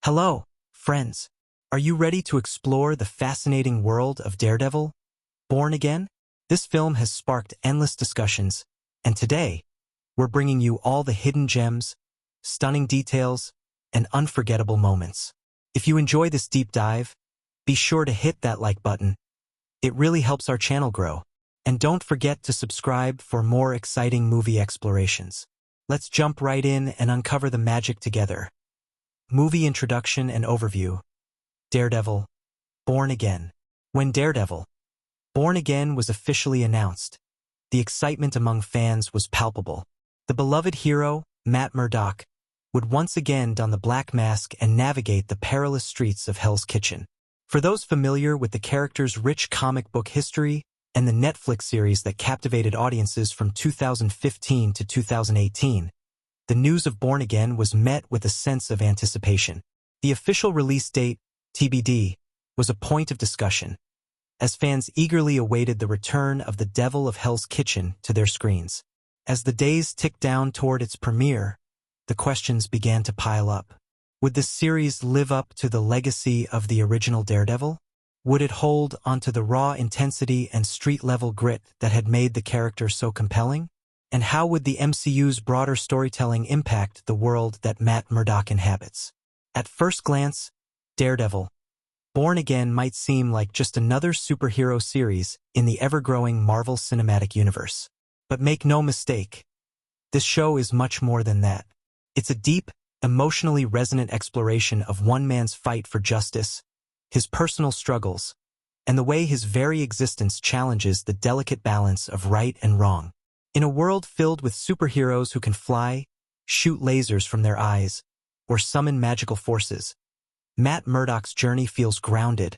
Hello, friends. Are you ready to explore the fascinating world of Daredevil? Born Again? This film has sparked endless discussions, and today, we're bringing you all the hidden gems, stunning details, and unforgettable moments. If you enjoy this deep dive, be sure to hit that like button. It really helps our channel grow. And don't forget to subscribe for more exciting movie explorations. Let's jump right in and uncover the magic together. Movie introduction and overview. Daredevil, Born Again. When Daredevil, Born Again was officially announced, the excitement among fans was palpable. The beloved hero, Matt Murdock, would once again don the black mask and navigate the perilous streets of Hell's Kitchen. For those familiar with the character's rich comic book history and the Netflix series that captivated audiences from 2015 to 2018, the news of Born Again was met with a sense of anticipation. The official release date, TBD, was a point of discussion, as fans eagerly awaited the return of the Devil of Hell's Kitchen to their screens. As the days ticked down toward its premiere, the questions began to pile up. Would this series live up to the legacy of the original Daredevil? Would it hold onto the raw intensity and street-level grit that had made the character so compelling? And how would the MCU's broader storytelling impact the world that Matt Murdock inhabits? At first glance, Daredevil, Born Again might seem like just another superhero series in the ever-growing Marvel Cinematic Universe. But make no mistake, this show is much more than that. It's a deep, emotionally resonant exploration of one man's fight for justice, his personal struggles, and the way his very existence challenges the delicate balance of right and wrong. In a world filled with superheroes who can fly, shoot lasers from their eyes, or summon magical forces, Matt Murdock's journey feels grounded,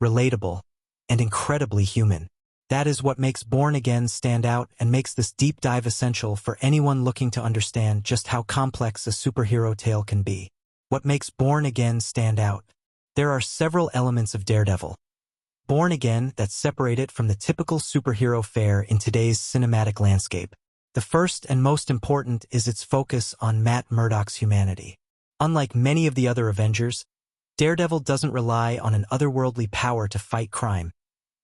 relatable, and incredibly human. That is what makes Born Again stand out and makes this deep dive essential for anyone looking to understand just how complex a superhero tale can be. What makes Born Again stand out? There are several elements of Daredevil, Born Again that separate it from the typical superhero fare in today's cinematic landscape. The first and most important is its focus on Matt Murdock's humanity. Unlike many of the other Avengers, Daredevil doesn't rely on an otherworldly power to fight crime.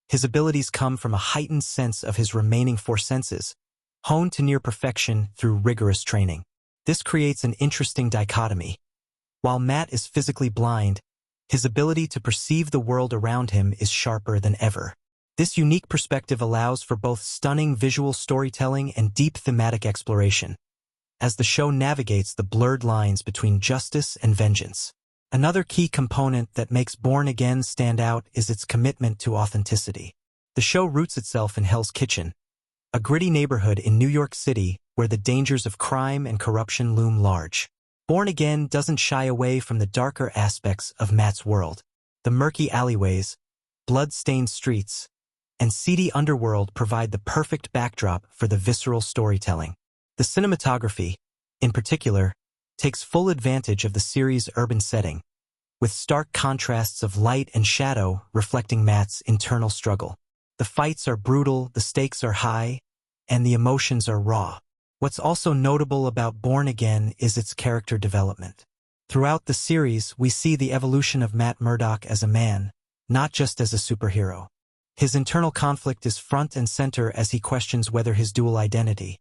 His abilities come from a heightened sense of his remaining four senses, honed to near perfection through rigorous training. This creates an interesting dichotomy. While Matt is physically blind, his ability to perceive the world around him is sharper than ever. This unique perspective allows for both stunning visual storytelling and deep thematic exploration, as the show navigates the blurred lines between justice and vengeance. Another key component that makes Born Again stand out is its commitment to authenticity. The show roots itself in Hell's Kitchen, a gritty neighborhood in New York City where the dangers of crime and corruption loom large. Born Again doesn't shy away from the darker aspects of Matt's world. The murky alleyways, blood-stained streets, and seedy underworld provide the perfect backdrop for the visceral storytelling. The cinematography, in particular, takes full advantage of the series' urban setting, with stark contrasts of light and shadow reflecting Matt's internal struggle. The fights are brutal, the stakes are high, and the emotions are raw. What's also notable about Born Again is its character development. Throughout the series, we see the evolution of Matt Murdock as a man, not just as a superhero. His internal conflict is front and center as he questions whether his dual identity,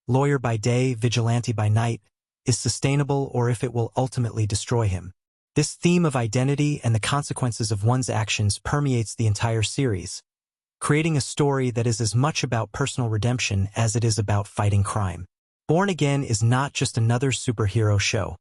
lawyer by day, vigilante by night, is sustainable or if it will ultimately destroy him. This theme of identity and the consequences of one's actions permeates the entire series, creating a story that is as much about personal redemption as it is about fighting crime. Born Again is not just another superhero show.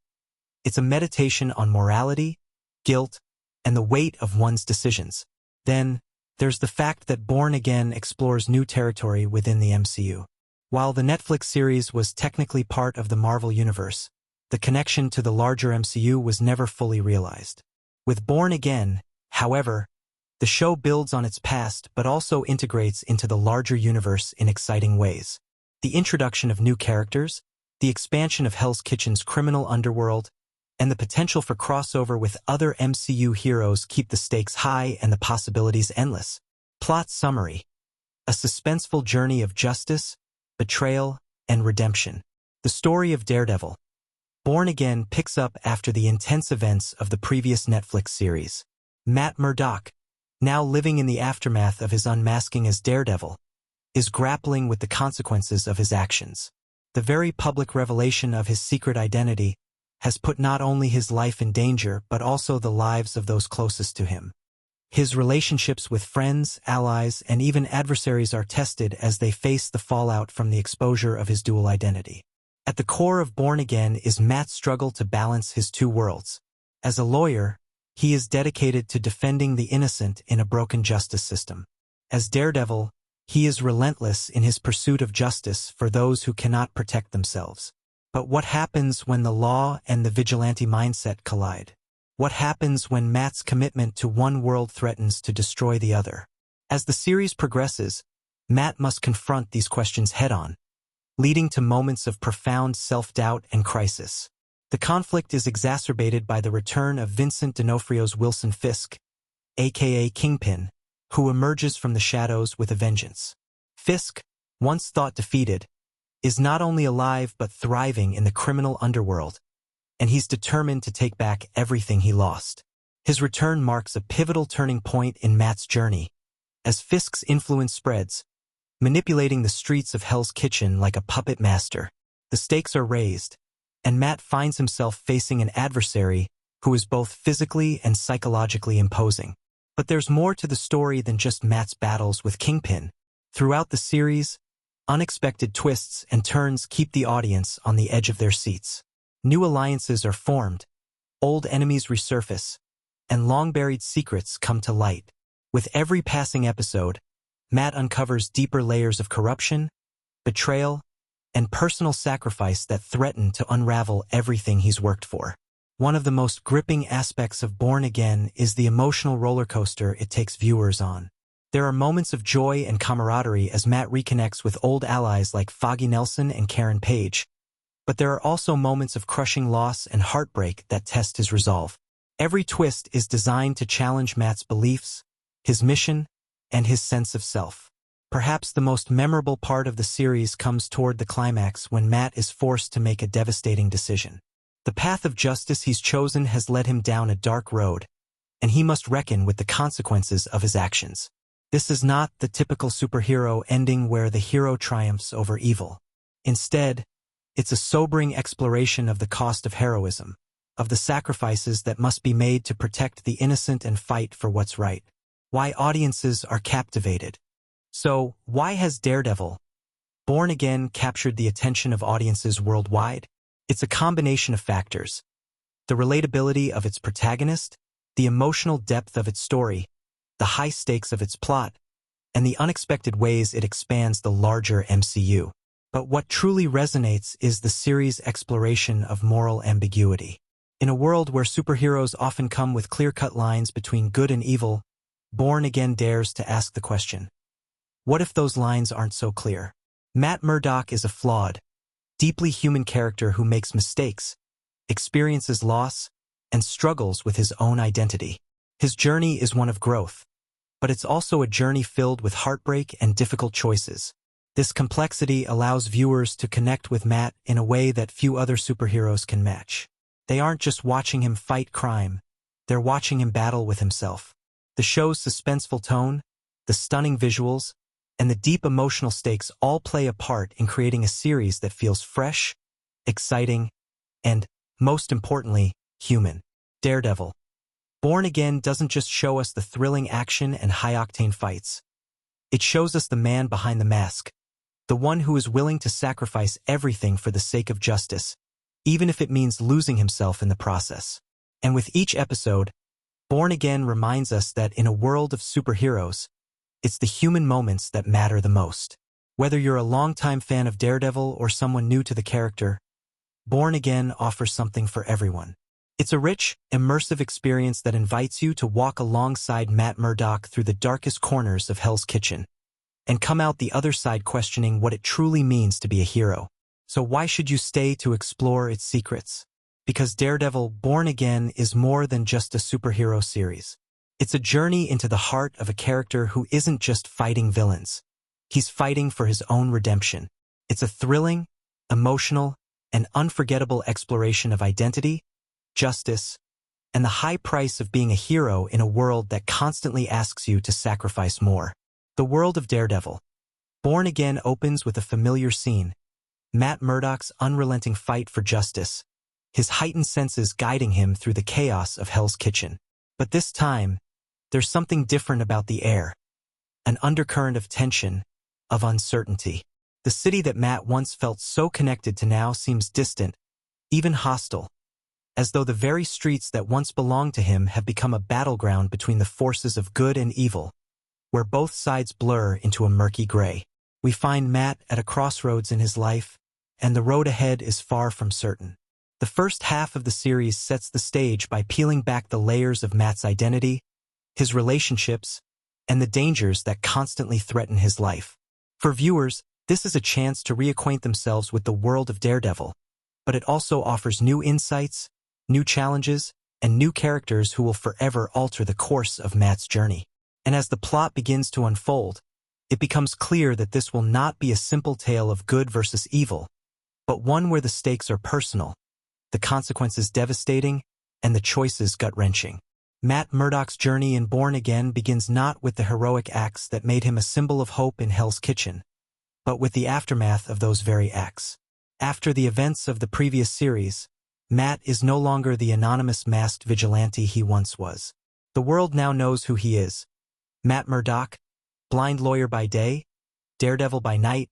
It's a meditation on morality, guilt, and the weight of one's decisions. Then, there's the fact that Born Again explores new territory within the MCU. While the Netflix series was technically part of the Marvel Universe, the connection to the larger MCU was never fully realized. With Born Again, however, the show builds on its past but also integrates into the larger universe in exciting ways. The introduction of new characters, the expansion of Hell's Kitchen's criminal underworld, and the potential for crossover with other MCU heroes keep the stakes high and the possibilities endless. Plot summary: a suspenseful journey of justice, betrayal, and redemption. The story of Daredevil, Born Again picks up after the intense events of the previous Netflix series. Matt Murdock, now living in the aftermath of his unmasking as Daredevil, is grappling with the consequences of his actions. The very public revelation of his secret identity has put not only his life in danger but also the lives of those closest to him. His relationships with friends, allies, and even adversaries are tested as they face the fallout from the exposure of his dual identity. At the core of Born Again is Matt's struggle to balance his two worlds. As a lawyer, he is dedicated to defending the innocent in a broken justice system. As Daredevil, he is relentless in his pursuit of justice for those who cannot protect themselves. But what happens when the law and the vigilante mindset collide? What happens when Matt's commitment to one world threatens to destroy the other? As the series progresses, Matt must confront these questions head-on, leading to moments of profound self-doubt and crisis. The conflict is exacerbated by the return of Vincent D'Onofrio's Wilson Fisk, aka Kingpin, who emerges from the shadows with a vengeance. Fisk, once thought defeated, is not only alive but thriving in the criminal underworld, and he's determined to take back everything he lost. His return marks a pivotal turning point in Matt's journey, as Fisk's influence spreads, manipulating the streets of Hell's Kitchen like a puppet master. The stakes are raised, and Matt finds himself facing an adversary who is both physically and psychologically imposing. But there's more to the story than just Matt's battles with Kingpin. Throughout the series, unexpected twists and turns keep the audience on the edge of their seats. New alliances are formed, old enemies resurface, and long-buried secrets come to light. With every passing episode, Matt uncovers deeper layers of corruption, betrayal, and personal sacrifice that threaten to unravel everything he's worked for. One of the most gripping aspects of Born Again is the emotional roller coaster it takes viewers on. There are moments of joy and camaraderie as Matt reconnects with old allies like Foggy Nelson and Karen Page, but there are also moments of crushing loss and heartbreak that test his resolve. Every twist is designed to challenge Matt's beliefs, his mission, and his sense of self. Perhaps the most memorable part of the series comes toward the climax when Matt is forced to make a devastating decision. The path of justice he's chosen has led him down a dark road, and he must reckon with the consequences of his actions. This is not the typical superhero ending where the hero triumphs over evil. Instead, it's a sobering exploration of the cost of heroism, of the sacrifices that must be made to protect the innocent and fight for what's right. Why audiences are captivated. So, why has Daredevil, Born Again, captured the attention of audiences worldwide? It's a combination of factors. The relatability of its protagonist, the emotional depth of its story, the high stakes of its plot, and the unexpected ways it expands the larger MCU. But what truly resonates is the series' exploration of moral ambiguity. In a world where superheroes often come with clear-cut lines between good and evil, Born Again dares to ask the question, what if those lines aren't so clear? Matt Murdock is a flawed, deeply human character who makes mistakes, experiences loss, and struggles with his own identity. His journey is one of growth, but it's also a journey filled with heartbreak and difficult choices. This complexity allows viewers to connect with Matt in a way that few other superheroes can match. They aren't just watching him fight crime, they're watching him battle with himself. The show's suspenseful tone, the stunning visuals, and the deep emotional stakes all play a part in creating a series that feels fresh, exciting, and, most importantly, human. Daredevil, Born Again doesn't just show us the thrilling action and high-octane fights. It shows us the man behind the mask, the one who is willing to sacrifice everything for the sake of justice, even if it means losing himself in the process. And with each episode, Born Again reminds us that in a world of superheroes, it's the human moments that matter the most. Whether you're a longtime fan of Daredevil or someone new to the character, Born Again offers something for everyone. It's a rich, immersive experience that invites you to walk alongside Matt Murdock through the darkest corners of Hell's Kitchen, and come out the other side questioning what it truly means to be a hero. So why should you stay to explore its secrets? Because Daredevil, Born Again is more than just a superhero series. It's a journey into the heart of a character who isn't just fighting villains. He's fighting for his own redemption. It's a thrilling, emotional, an unforgettable exploration of identity, justice, and the high price of being a hero in a world that constantly asks you to sacrifice more. The world of Daredevil. Born Again opens with a familiar scene, Matt Murdock's unrelenting fight for justice, his heightened senses guiding him through the chaos of Hell's Kitchen. But this time, there's something different about the air, an undercurrent of tension, of uncertainty. The city that Matt once felt so connected to now seems distant, even hostile, as though the very streets that once belonged to him have become a battleground between the forces of good and evil, where both sides blur into a murky gray. We find Matt at a crossroads in his life, and the road ahead is far from certain. The first half of the series sets the stage by peeling back the layers of Matt's identity, his relationships, and the dangers that constantly threaten his life. For viewers, this is a chance to reacquaint themselves with the world of Daredevil, but it also offers new insights, new challenges, and new characters who will forever alter the course of Matt's journey. And as the plot begins to unfold, it becomes clear that this will not be a simple tale of good versus evil, but one where the stakes are personal, the consequences devastating, and the choices gut-wrenching. Matt Murdock's journey in Born Again begins not with the heroic acts that made him a symbol of hope in Hell's Kitchen, but with the aftermath of those very acts. After the events of the previous series, Matt is no longer the anonymous masked vigilante he once was. The world now knows who he is. Matt Murdock, blind lawyer by day, daredevil by night,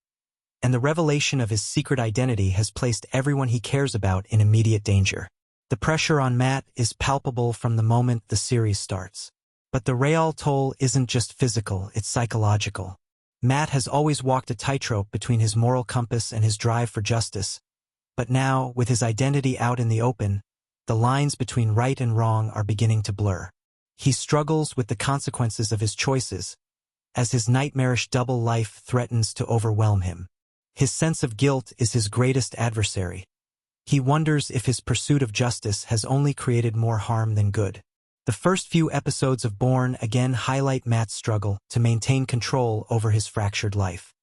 and the revelation of his secret identity has placed everyone he cares about in immediate danger. The pressure on Matt is palpable from the moment the series starts. But the real toll isn't just physical, it's psychological. Matt has always walked a tightrope between his moral compass and his drive for justice, but now, with his identity out in the open, the lines between right and wrong are beginning to blur. He struggles with the consequences of his choices, as his nightmarish double life threatens to overwhelm him. His sense of guilt is his greatest adversary. He wonders if his pursuit of justice has only created more harm than good. The first few episodes of Born Again highlight Matt's struggle to maintain control over his fractured life.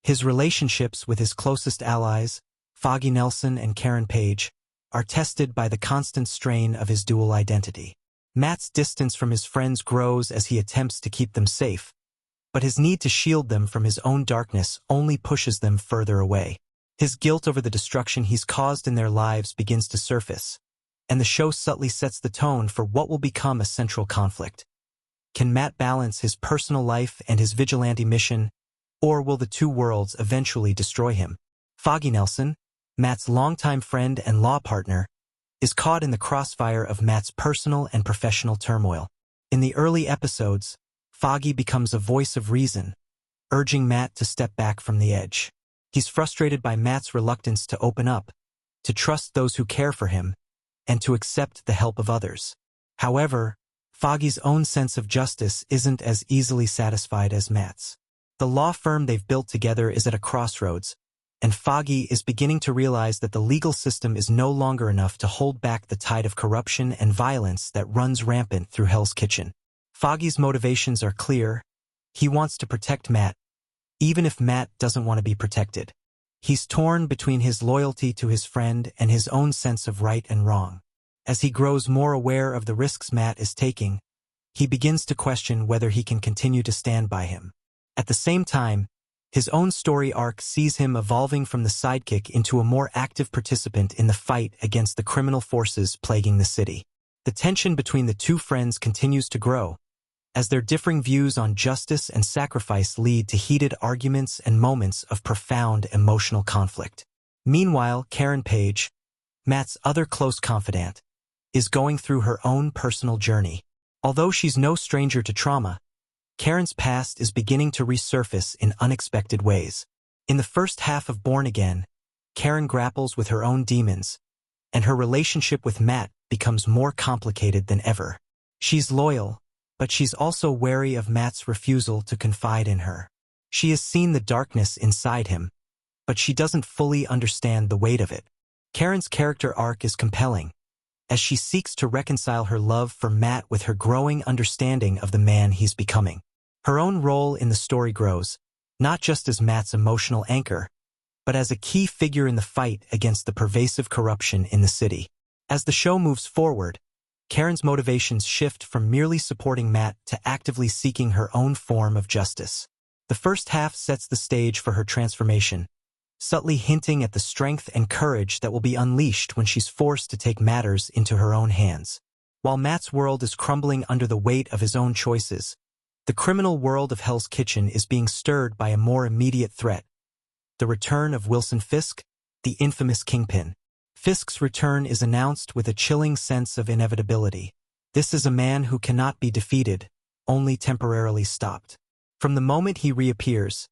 His relationships with his closest allies, Foggy Nelson and Karen Page, are tested by the constant strain of his dual identity. Matt's distance from his friends grows as he attempts to keep them safe, but his need to shield them from his own darkness only pushes them further away. His guilt over the destruction he's caused in their lives begins to surface, and the show subtly sets the tone for what will become a central conflict. Can Matt balance his personal life and his vigilante mission, or will the two worlds eventually destroy him? Foggy Nelson, Matt's longtime friend and law partner, is caught in the crossfire of Matt's personal and professional turmoil. In the early episodes, Foggy becomes a voice of reason, urging Matt to step back from the edge. He's frustrated by Matt's reluctance to open up, to trust those who care for him, and to accept the help of others. However, Foggy's own sense of justice isn't as easily satisfied as Matt's. The law firm they've built together is at a crossroads, and Foggy is beginning to realize that the legal system is no longer enough to hold back the tide of corruption and violence that runs rampant through Hell's Kitchen. Foggy's motivations are clear. He wants to protect Matt, even if Matt doesn't want to be protected. He's torn between his loyalty to his friend and his own sense of right and wrong. As he grows more aware of the risks Matt is taking, he begins to question whether he can continue to stand by him. At the same time, his own story arc sees him evolving from the sidekick into a more active participant in the fight against the criminal forces plaguing the city. The tension between the two friends continues to grow, as their differing views on justice and sacrifice lead to heated arguments and moments of profound emotional conflict. Meanwhile, Karen Page, Matt's other close confidant, is going through her own personal journey. Although she's no stranger to trauma, Karen's past is beginning to resurface in unexpected ways. In the first half of Born Again, Karen grapples with her own demons, and her relationship with Matt becomes more complicated than ever. She's loyal, but she's also wary of Matt's refusal to confide in her. She has seen the darkness inside him, but she doesn't fully understand the weight of it. Karen's character arc is compelling, as she seeks to reconcile her love for Matt with her growing understanding of the man he's becoming. Her own role in the story grows, not just as Matt's emotional anchor, but as a key figure in the fight against the pervasive corruption in the city. As the show moves forward, Karen's motivations shift from merely supporting Matt to actively seeking her own form of justice. The first half sets the stage for her transformation, subtly hinting at the strength and courage that will be unleashed when she's forced to take matters into her own hands. While Matt's world is crumbling under the weight of his own choices, the criminal world of Hell's Kitchen is being stirred by a more immediate threat: the return of Wilson Fisk, the infamous Kingpin. Fisk's return is announced with a chilling sense of inevitability. This is a man who cannot be defeated, only temporarily stopped. From the moment he reappears,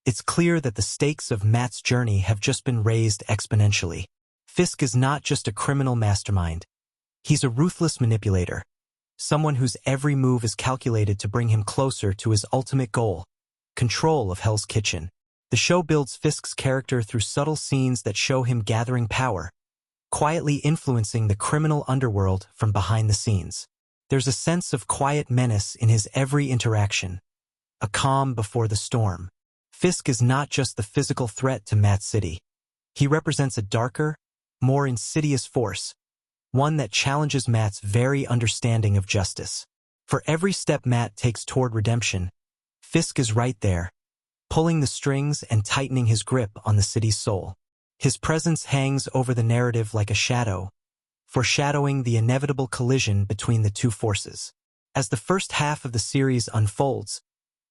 it's clear that the stakes of Matt's journey have just been raised exponentially. Fisk is not just a criminal mastermind. He's a ruthless manipulator, someone whose every move is calculated to bring him closer to his ultimate goal: control of Hell's Kitchen. The show builds Fisk's character through subtle scenes that show him gathering power, quietly influencing the criminal underworld from behind the scenes. There's a sense of quiet menace in his every interaction, a calm before the storm. Fisk is not just the physical threat to Matt City. He represents a darker, more insidious force, one that challenges Matt's very understanding of justice. For every step Matt takes toward redemption, Fisk is right there, pulling the strings and tightening his grip on the city's soul. His presence hangs over the narrative like a shadow, foreshadowing the inevitable collision between the two forces. As the first half of the series unfolds,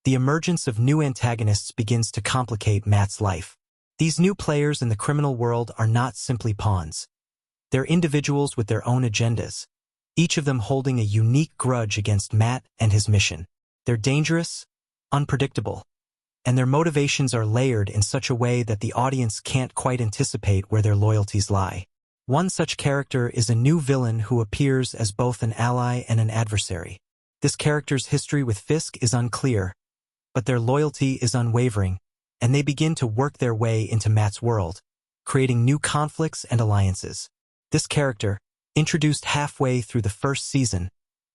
the emergence of new antagonists begins to complicate Matt's life. These new players in the criminal world are not simply pawns. They're individuals with their own agendas, each of them holding a unique grudge against Matt and his mission. They're dangerous, unpredictable, and their motivations are layered in such a way that the audience can't quite anticipate where their loyalties lie. One such character is a new villain who appears as both an ally and an adversary. This character's history with Fisk is unclear, but their loyalty is unwavering, and they begin to work their way into Matt's world, creating new conflicts and alliances. This character, introduced halfway through the first season,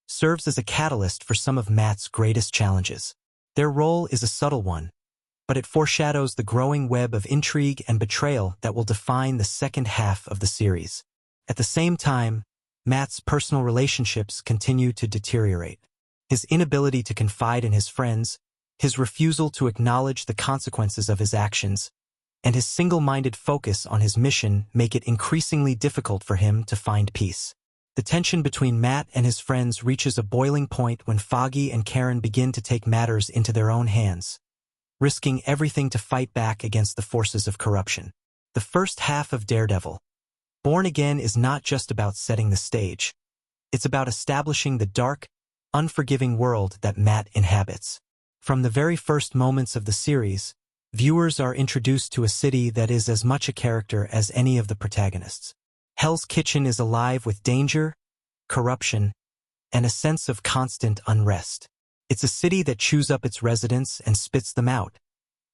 serves as a catalyst for some of Matt's greatest challenges. Their role is a subtle one, but it foreshadows the growing web of intrigue and betrayal that will define the second half of the series. At the same time, Matt's personal relationships continue to deteriorate. His inability to confide in his friends, his refusal to acknowledge the consequences of his actions, and his single-minded focus on his mission make it increasingly difficult for him to find peace. The tension between Matt and his friends reaches a boiling point when Foggy and Karen begin to take matters into their own hands, risking everything to fight back against the forces of corruption. The first half of Daredevil, Born Again, is not just about setting the stage. It's about establishing the dark, unforgiving world that Matt inhabits. From the very first moments of the series, viewers are introduced to a city that is as much a character as any of the protagonists. Hell's Kitchen is alive with danger, corruption, and a sense of constant unrest. It's a city that chews up its residents and spits them out,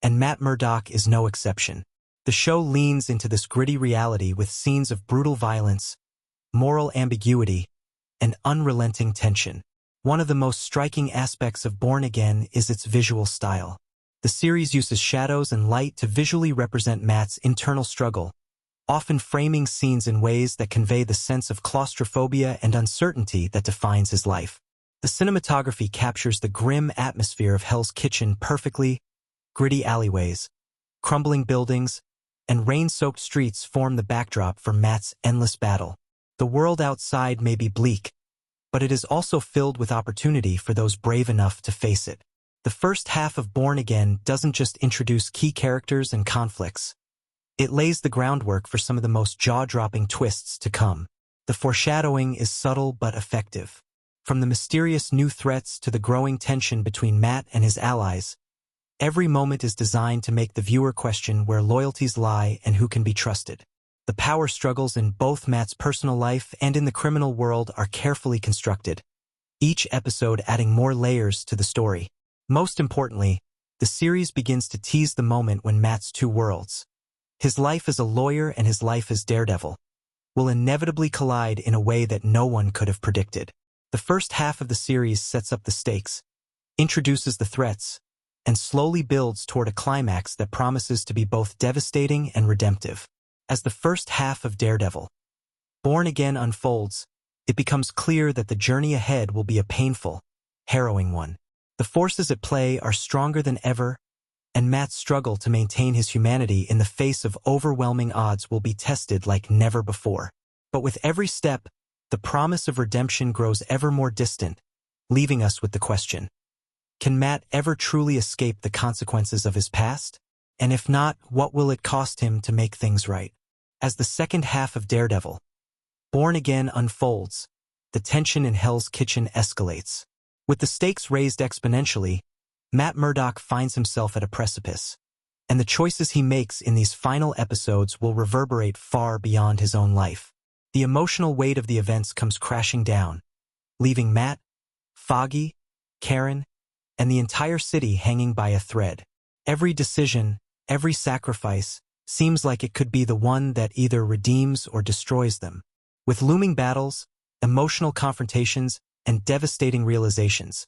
and Matt Murdock is no exception. The show leans into this gritty reality with scenes of brutal violence, moral ambiguity, and unrelenting tension. One of the most striking aspects of Born Again is its visual style. The series uses shadows and light to visually represent Matt's internal struggle, often framing scenes in ways that convey the sense of claustrophobia and uncertainty that defines his life. The cinematography captures the grim atmosphere of Hell's Kitchen perfectly. Gritty alleyways, crumbling buildings, and rain-soaked streets form the backdrop for Matt's endless battle. The world outside may be bleak, but it is also filled with opportunity for those brave enough to face it. The first half of Born Again doesn't just introduce key characters and conflicts. It lays the groundwork for some of the most jaw-dropping twists to come. The foreshadowing is subtle but effective. From the mysterious new threats to the growing tension between Matt and his allies, every moment is designed to make the viewer question where loyalties lie and who can be trusted. The power struggles in both Matt's personal life and in the criminal world are carefully constructed, each episode adding more layers to the story. Most importantly, the series begins to tease the moment when Matt's two worlds, his life as a lawyer and his life as Daredevil, will inevitably collide in a way that no one could have predicted. The first half of the series sets up the stakes, introduces the threats, and slowly builds toward a climax that promises to be both devastating and redemptive. As the first half of Daredevil, Born Again unfolds, it becomes clear that the journey ahead will be a painful, harrowing one. The forces at play are stronger than ever, and Matt's struggle to maintain his humanity in the face of overwhelming odds will be tested like never before. But with every step, the promise of redemption grows ever more distant, leaving us with the question: can Matt ever truly escape the consequences of his past? And if not, what will it cost him to make things right? As the second half of Daredevil, Born Again unfolds, the tension in Hell's Kitchen escalates. With the stakes raised exponentially, Matt Murdock finds himself at a precipice, and the choices he makes in these final episodes will reverberate far beyond his own life. The emotional weight of the events comes crashing down, leaving Matt, Foggy, Karen, and the entire city hanging by a thread. Every decision, every sacrifice, seems like it could be the one that either redeems or destroys them. With looming battles, emotional confrontations, and devastating realizations,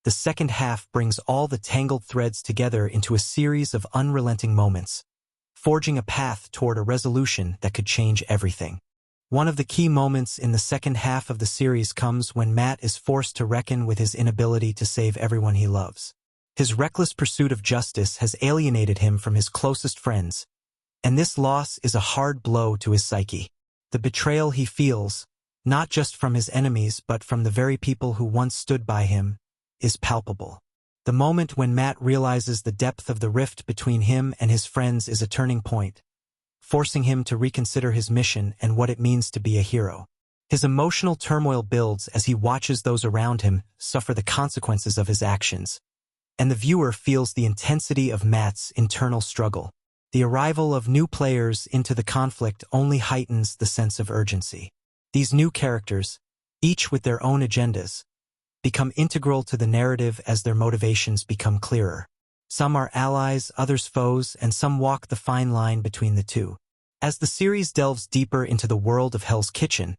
the second half brings all the tangled threads together into a series of unrelenting moments, forging a path toward a resolution that could change everything. One of the key moments in the second half of the series comes when Matt is forced to reckon with his inability to save everyone he loves. His reckless pursuit of justice has alienated him from his closest friends, and this loss is a hard blow to his psyche. The betrayal he feels, not just from his enemies but from the very people who once stood by him, is palpable. The moment when Matt realizes the depth of the rift between him and his friends is a turning point, forcing him to reconsider his mission and what it means to be a hero. His emotional turmoil builds as he watches those around him suffer the consequences of his actions, and the viewer feels the intensity of Matt's internal struggle. The arrival of new players into the conflict only heightens the sense of urgency. These new characters, each with their own agendas, become integral to the narrative as their motivations become clearer. Some are allies, others foes, and some walk the fine line between the two. As the series delves deeper into the world of Hell's Kitchen,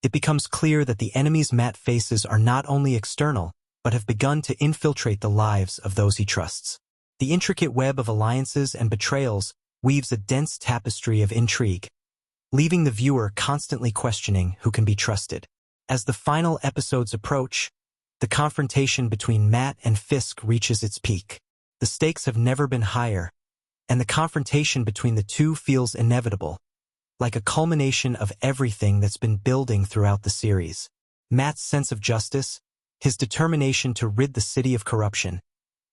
it becomes clear that the enemies Matt faces are not only external, but have begun to infiltrate the lives of those he trusts. The intricate web of alliances and betrayals weaves a dense tapestry of intrigue, leaving the viewer constantly questioning who can be trusted. As the final episodes approach, the confrontation between Matt and Fisk reaches its peak. The stakes have never been higher, and the confrontation between the two feels inevitable, like a culmination of everything that's been building throughout the series. Matt's sense of justice, his determination to rid the city of corruption,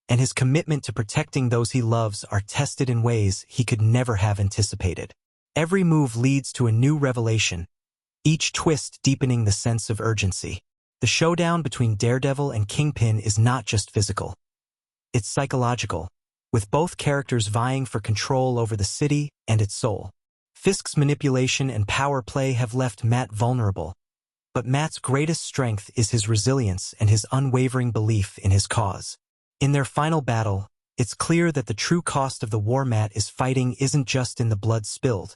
and his commitment to protecting those he loves are tested in ways he could never have anticipated. Every move leads to a new revelation, each twist deepening the sense of urgency. The showdown between Daredevil and Kingpin is not just physical. It's psychological, with both characters vying for control over the city and its soul. Fisk's manipulation and power play have left Matt vulnerable, but Matt's greatest strength is his resilience and his unwavering belief in his cause. In their final battle, it's clear that the true cost of the war Matt is fighting isn't just in the blood spilled,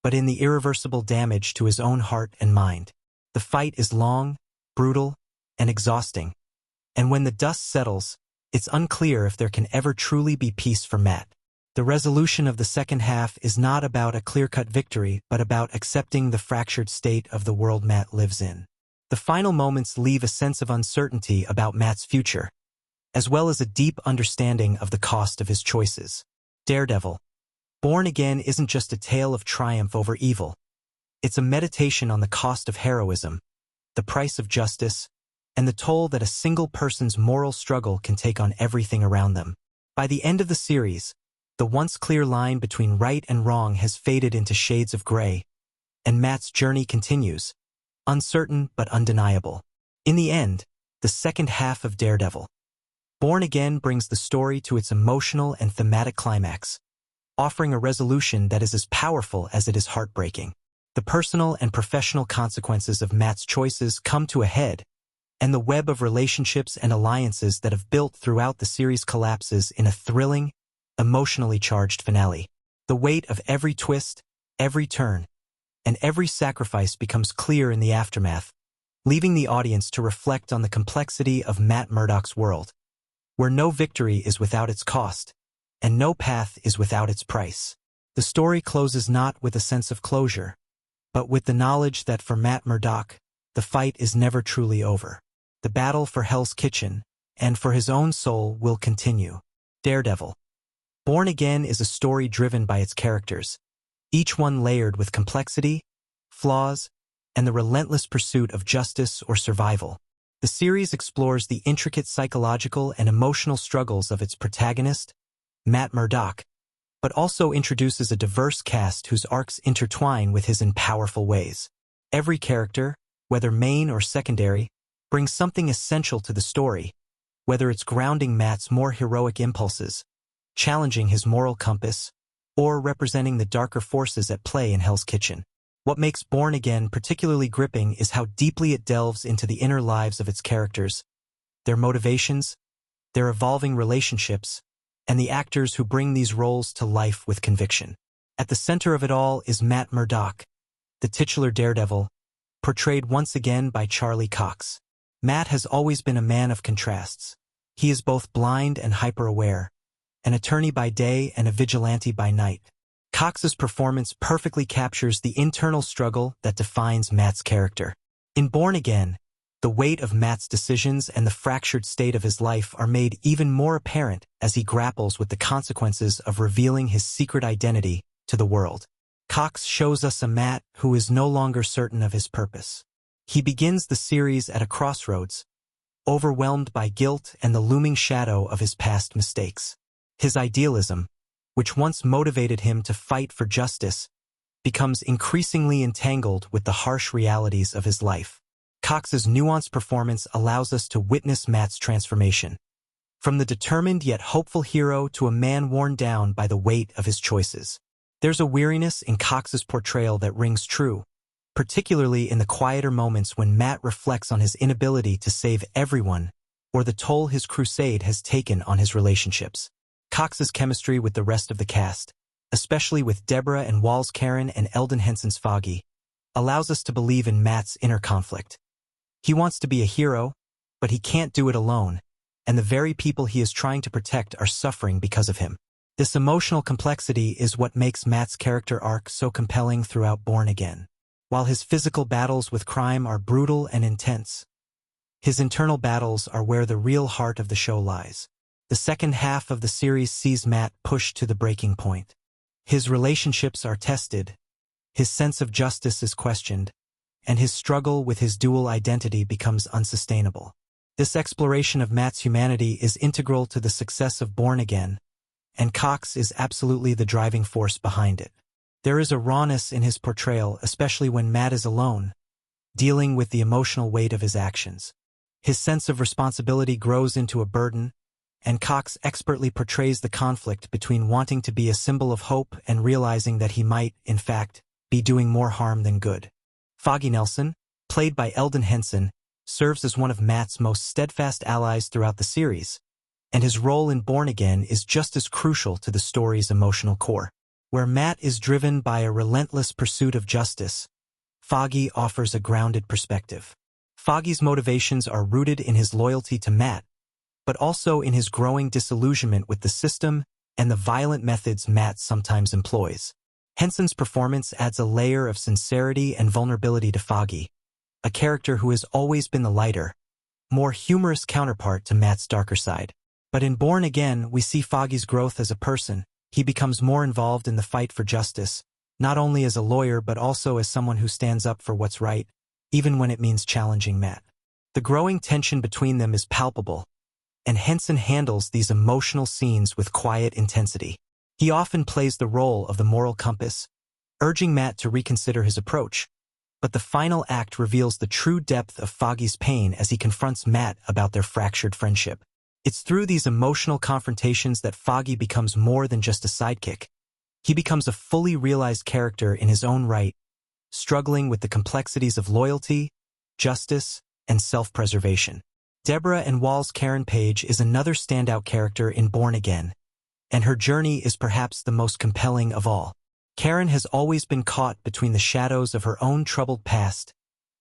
but in the irreversible damage to his own heart and mind. The fight is long, brutal, and exhausting, and when the dust settles, it's unclear if there can ever truly be peace for Matt. The resolution of the second half is not about a clear-cut victory, but about accepting the fractured state of the world Matt lives in. The final moments leave a sense of uncertainty about Matt's future, as well as a deep understanding of the cost of his choices. Daredevil, Born Again isn't just a tale of triumph over evil. It's a meditation on the cost of heroism, the price of justice, and the toll that a single person's moral struggle can take on everything around them. By the end of the series, the once clear line between right and wrong has faded into shades of gray, and Matt's journey continues, uncertain but undeniable. In the end, the second half of Daredevil, Born Again brings the story to its emotional and thematic climax, offering a resolution that is as powerful as it is heartbreaking. The personal and professional consequences of Matt's choices come to a head, and the web of relationships and alliances that have built throughout the series collapses in a thrilling, emotionally charged finale. The weight of every twist, every turn, and every sacrifice becomes clear in the aftermath, leaving the audience to reflect on the complexity of Matt Murdock's world. where no victory is without its cost, and no path is without its price. The story closes not with a sense of closure, but with the knowledge that for Matt Murdock, the fight is never truly over. The battle for Hell's Kitchen, and for his own soul, will continue. Daredevil. Born Again is a story driven by its characters, each one layered with complexity, flaws, and the relentless pursuit of justice or survival. The series explores the intricate psychological and emotional struggles of its protagonist, Matt Murdock, but also introduces a diverse cast whose arcs intertwine with his in powerful ways. Every character, whether main or secondary, brings something essential to the story, whether it's grounding Matt's more heroic impulses, challenging his moral compass, or representing the darker forces at play in Hell's Kitchen. What makes Born Again particularly gripping is how deeply it delves into the inner lives of its characters, their motivations, their evolving relationships, and the actors who bring these roles to life with conviction. At the center of it all is Matt Murdock, the titular Daredevil, portrayed once again by Charlie Cox. Matt has always been a man of contrasts. He is both blind and hyper-aware, an attorney by day and a vigilante by night. Cox's performance perfectly captures the internal struggle that defines Matt's character. In Born Again, the weight of Matt's decisions and the fractured state of his life are made even more apparent as he grapples with the consequences of revealing his secret identity to the world. Cox shows us a Matt who is no longer certain of his purpose. He begins the series at a crossroads, overwhelmed by guilt and the looming shadow of his past mistakes. His idealism, which once motivated him to fight for justice, becomes increasingly entangled with the harsh realities of his life. Cox's nuanced performance allows us to witness Matt's transformation, from the determined yet hopeful hero to a man worn down by the weight of his choices. There's a weariness in Cox's portrayal that rings true, particularly in the quieter moments when Matt reflects on his inability to save everyone or the toll his crusade has taken on his relationships. Cox's chemistry with the rest of the cast, especially with Deborah and Walls Karen and Eldon Henson's Foggy, allows us to believe in Matt's inner conflict. He wants to be a hero, but he can't do it alone, and the very people he is trying to protect are suffering because of him. This emotional complexity is what makes Matt's character arc so compelling throughout Born Again. While his physical battles with crime are brutal and intense, his internal battles are where the real heart of the show lies. The second half of the series sees Matt pushed to the breaking point. His relationships are tested, his sense of justice is questioned, and his struggle with his dual identity becomes unsustainable. This exploration of Matt's humanity is integral to the success of Born Again, and Cox is absolutely the driving force behind it. There is a rawness in his portrayal, especially when Matt is alone, dealing with the emotional weight of his actions. His sense of responsibility grows into a burden, and Cox expertly portrays the conflict between wanting to be a symbol of hope and realizing that he might, in fact, be doing more harm than good. Foggy Nelson, played by Eldon Henson, serves as one of Matt's most steadfast allies throughout the series, and his role in Born Again is just as crucial to the story's emotional core. Where Matt is driven by a relentless pursuit of justice, Foggy offers a grounded perspective. Foggy's motivations are rooted in his loyalty to Matt, but also in his growing disillusionment with the system and the violent methods Matt sometimes employs. Henson's performance adds a layer of sincerity and vulnerability to Foggy, a character who has always been the lighter, more humorous counterpart to Matt's darker side. But in Born Again, we see Foggy's growth as a person. He becomes more involved in the fight for justice, not only as a lawyer but also as someone who stands up for what's right, even when it means challenging Matt. The growing tension between them is palpable, and Henson handles these emotional scenes with quiet intensity. He often plays the role of the moral compass, urging Matt to reconsider his approach, but the final act reveals the true depth of Foggy's pain as he confronts Matt about their fractured friendship. It's through these emotional confrontations that Foggy becomes more than just a sidekick. He becomes a fully realized character in his own right, struggling with the complexities of loyalty, justice, and self-preservation. Deborah and Walls Karen Page is another standout character in Born Again, and her journey is perhaps the most compelling of all. Karen has always been caught between the shadows of her own troubled past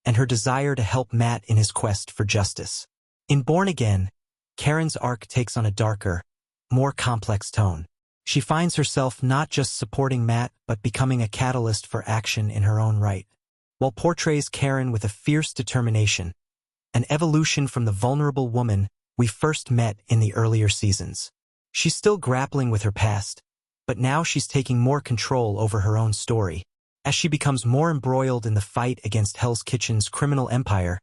and her desire to help Matt in his quest for justice. In Born Again, Karen's arc takes on a darker, more complex tone. She finds herself not just supporting Matt but becoming a catalyst for action in her own right. While portrays Karen with a fierce determination, an evolution from the vulnerable woman we first met in the earlier seasons. She's still grappling with her past, but now she's taking more control over her own story. As she becomes more embroiled in the fight against Hell's Kitchen's criminal empire,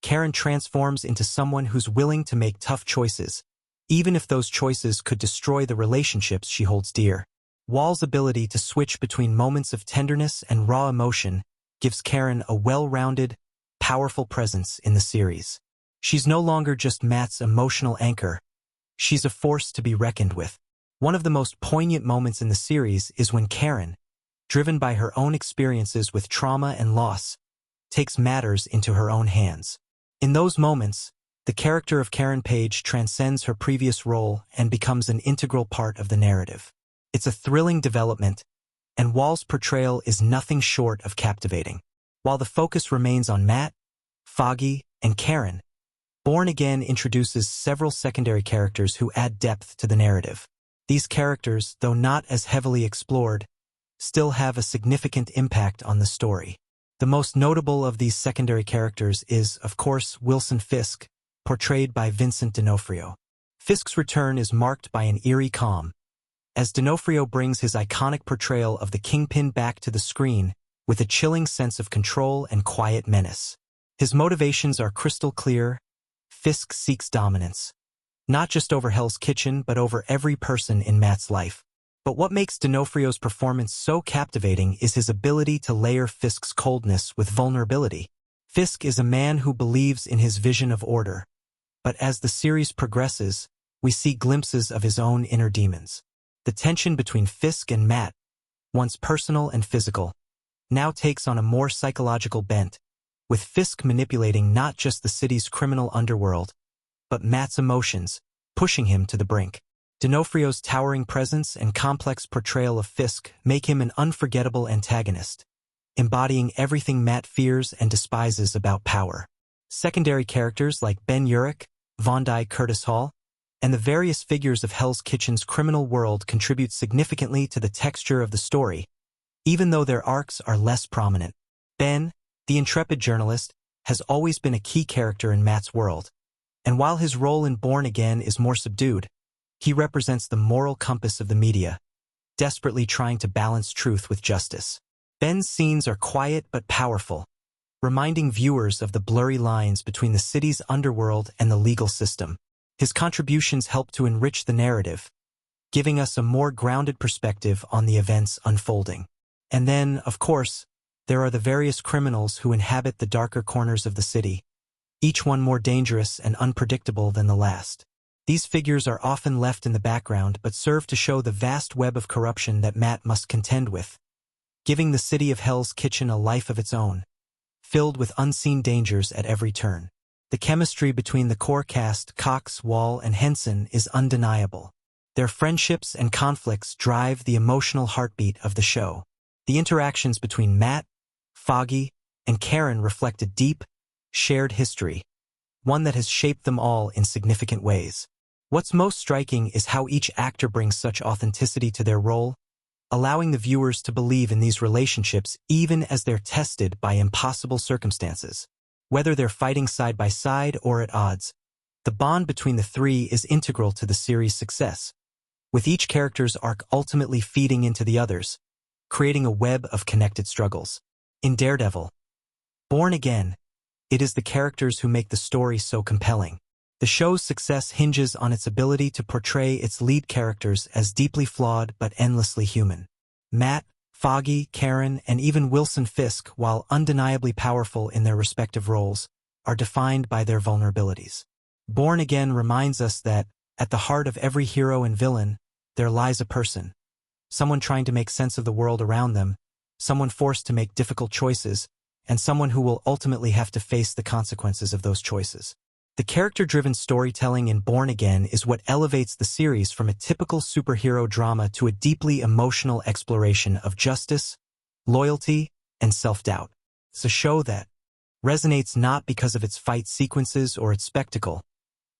Karen transforms into someone who's willing to make tough choices, even if those choices could destroy the relationships she holds dear. Wall's ability to switch between moments of tenderness and raw emotion gives Karen a well-rounded, powerful presence in the series. She's no longer just Matt's emotional anchor. She's a force to be reckoned with. One of the most poignant moments in the series is when Karen, driven by her own experiences with trauma and loss, takes matters into her own hands. In those moments, the character of Karen Page transcends her previous role and becomes an integral part of the narrative. It's a thrilling development, and Wall's portrayal is nothing short of captivating. While the focus remains on Matt, Foggy, and Karen, Born Again introduces several secondary characters who add depth to the narrative. These characters, though not as heavily explored, still have a significant impact on the story. The most notable of these secondary characters is, of course, Wilson Fisk, portrayed by Vincent D'Onofrio. Fisk's return is marked by an eerie calm, as D'Onofrio brings his iconic portrayal of the Kingpin back to the screen with a chilling sense of control and quiet menace. His motivations are crystal clear. Fisk seeks dominance, not just over Hell's Kitchen but over every person in Matt's life. But what makes D'Onofrio's performance so captivating is his ability to layer Fisk's coldness with vulnerability. Fisk is a man who believes in his vision of order, but as the series progresses, we see glimpses of his own inner demons. The tension between Fisk and Matt, once personal and physical, now takes on a more psychological bent, with Fisk manipulating not just the city's criminal underworld, but Matt's emotions, pushing him to the brink. D'Onofrio's towering presence and complex portrayal of Fisk make him an unforgettable antagonist, embodying everything Matt fears and despises about power. Secondary characters like Ben Urich, Von Curtis Hall, and the various figures of Hell's Kitchen's criminal world contribute significantly to the texture of the story, even though their arcs are less prominent. Ben, the intrepid journalist, has always been a key character in Matt's world, and while his role in Born Again is more subdued, he represents the moral compass of the media, desperately trying to balance truth with justice. Ben's scenes are quiet but powerful, reminding viewers of the blurry lines between the city's underworld and the legal system. His contributions help to enrich the narrative, giving us a more grounded perspective on the events unfolding. And then, of course, there are the various criminals who inhabit the darker corners of the city, each one more dangerous and unpredictable than the last. These figures are often left in the background but serve to show the vast web of corruption that Matt must contend with, giving the city of Hell's Kitchen a life of its own, filled with unseen dangers at every turn. The chemistry between the core cast, Cox, Wall, and Henson, is undeniable. Their friendships and conflicts drive the emotional heartbeat of the show. The interactions between Matt, Foggy, and Karen reflect a deep, shared history, one that has shaped them all in significant ways. What's most striking is how each actor brings such authenticity to their role, allowing the viewers to believe in these relationships even as they're tested by impossible circumstances. Whether they're fighting side by side or at odds, the bond between the three is integral to the series' success, with each character's arc ultimately feeding into the others, creating a web of connected struggles. In Daredevil, Born Again, it is the characters who make the story so compelling. The show's success hinges on its ability to portray its lead characters as deeply flawed but endlessly human. Matt, Foggy, Karen, and even Wilson Fisk, while undeniably powerful in their respective roles, are defined by their vulnerabilities. Born Again reminds us that, at the heart of every hero and villain, there lies a person. Someone trying to make sense of the world around them, someone forced to make difficult choices, and someone who will ultimately have to face the consequences of those choices. The character-driven storytelling in Born Again is what elevates the series from a typical superhero drama to a deeply emotional exploration of justice, loyalty, and self-doubt. It's a show that resonates not because of its fight sequences or its spectacle,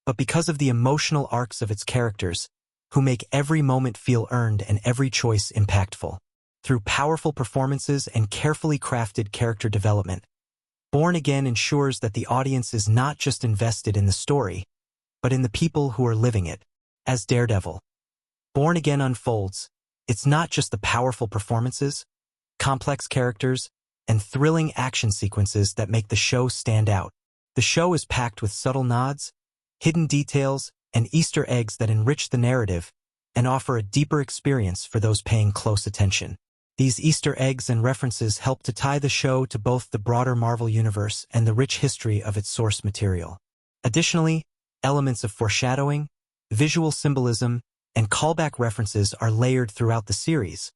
but because of the emotional arcs of its characters, who make every moment feel earned and every choice impactful. Through powerful performances and carefully crafted character development, Born Again ensures that the audience is not just invested in the story, but in the people who are living it. As Daredevil, Born Again unfolds, it's not just the powerful performances, complex characters, and thrilling action sequences that make the show stand out. The show is packed with subtle nods, hidden details, and Easter eggs that enrich the narrative and offer a deeper experience for those paying close attention. These Easter eggs and references help to tie the show to both the broader Marvel universe and the rich history of its source material. Additionally, elements of foreshadowing, visual symbolism, and callback references are layered throughout the series,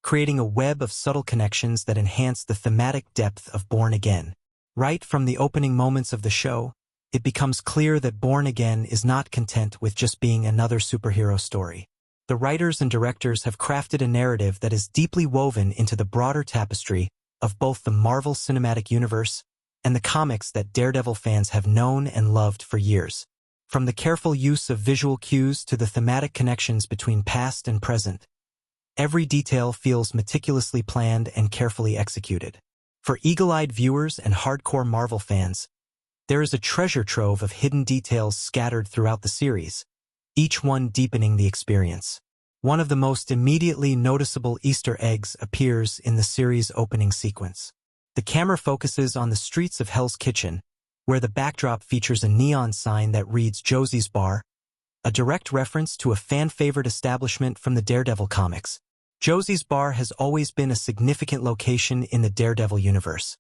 creating a web of subtle connections that enhance the thematic depth of Born Again. Right from the opening moments of the show, it becomes clear that Born Again is not content with just being another superhero story. The writers and directors have crafted a narrative that is deeply woven into the broader tapestry of both the Marvel Cinematic Universe and the comics that Daredevil fans have known and loved for years. From the careful use of visual cues to the thematic connections between past and present, every detail feels meticulously planned and carefully executed. For eagle-eyed viewers and hardcore Marvel fans, there is a treasure trove of hidden details scattered throughout the series, each one deepening the experience. One of the most immediately noticeable Easter eggs appears in the series' opening sequence. The camera focuses on the streets of Hell's Kitchen, where the backdrop features a neon sign that reads Josie's Bar, a direct reference to a fan-favorite establishment from the Daredevil comics. Josie's Bar has always been a significant location in the Daredevil universe,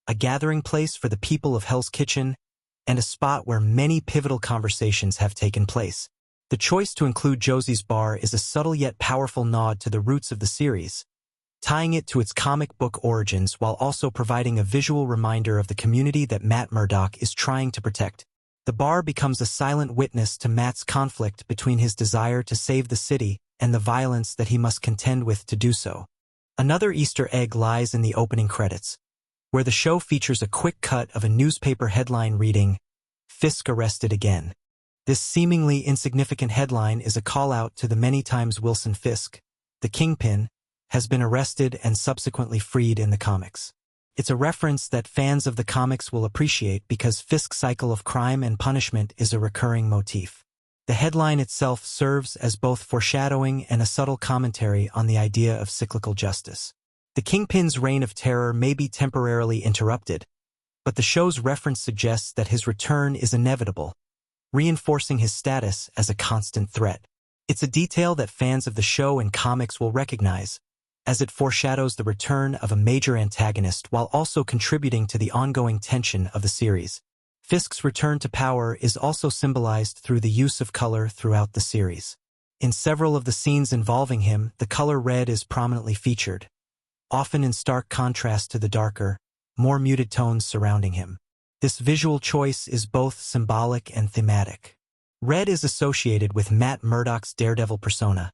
a gathering place for the people of Hell's Kitchen, and a spot where many pivotal conversations have taken place. The choice to include Josie's Bar is a subtle yet powerful nod to the roots of the series, tying it to its comic book origins while also providing a visual reminder of the community that Matt Murdock is trying to protect. The bar becomes a silent witness to Matt's conflict between his desire to save the city and the violence that he must contend with to do so. Another Easter egg lies in the opening credits, where the show features a quick cut of a newspaper headline reading, "Fisk arrested again." This seemingly insignificant headline is a call-out to the many times Wilson Fisk, the Kingpin, has been arrested and subsequently freed in the comics. It's a reference that fans of the comics will appreciate because Fisk's cycle of crime and punishment is a recurring motif. The headline itself serves as both foreshadowing and a subtle commentary on the idea of cyclical justice. The Kingpin's reign of terror may be temporarily interrupted, but the show's reference suggests that his return is inevitable, reinforcing his status as a constant threat. It's a detail that fans of the show and comics will recognize, as it foreshadows the return of a major antagonist while also contributing to the ongoing tension of the series. Fisk's return to power is also symbolized through the use of color throughout the series. In several of the scenes involving him, the color red is prominently featured, often in stark contrast to the darker, more muted tones surrounding him. This visual choice is both symbolic and thematic. Red is associated with Matt Murdock's Daredevil persona,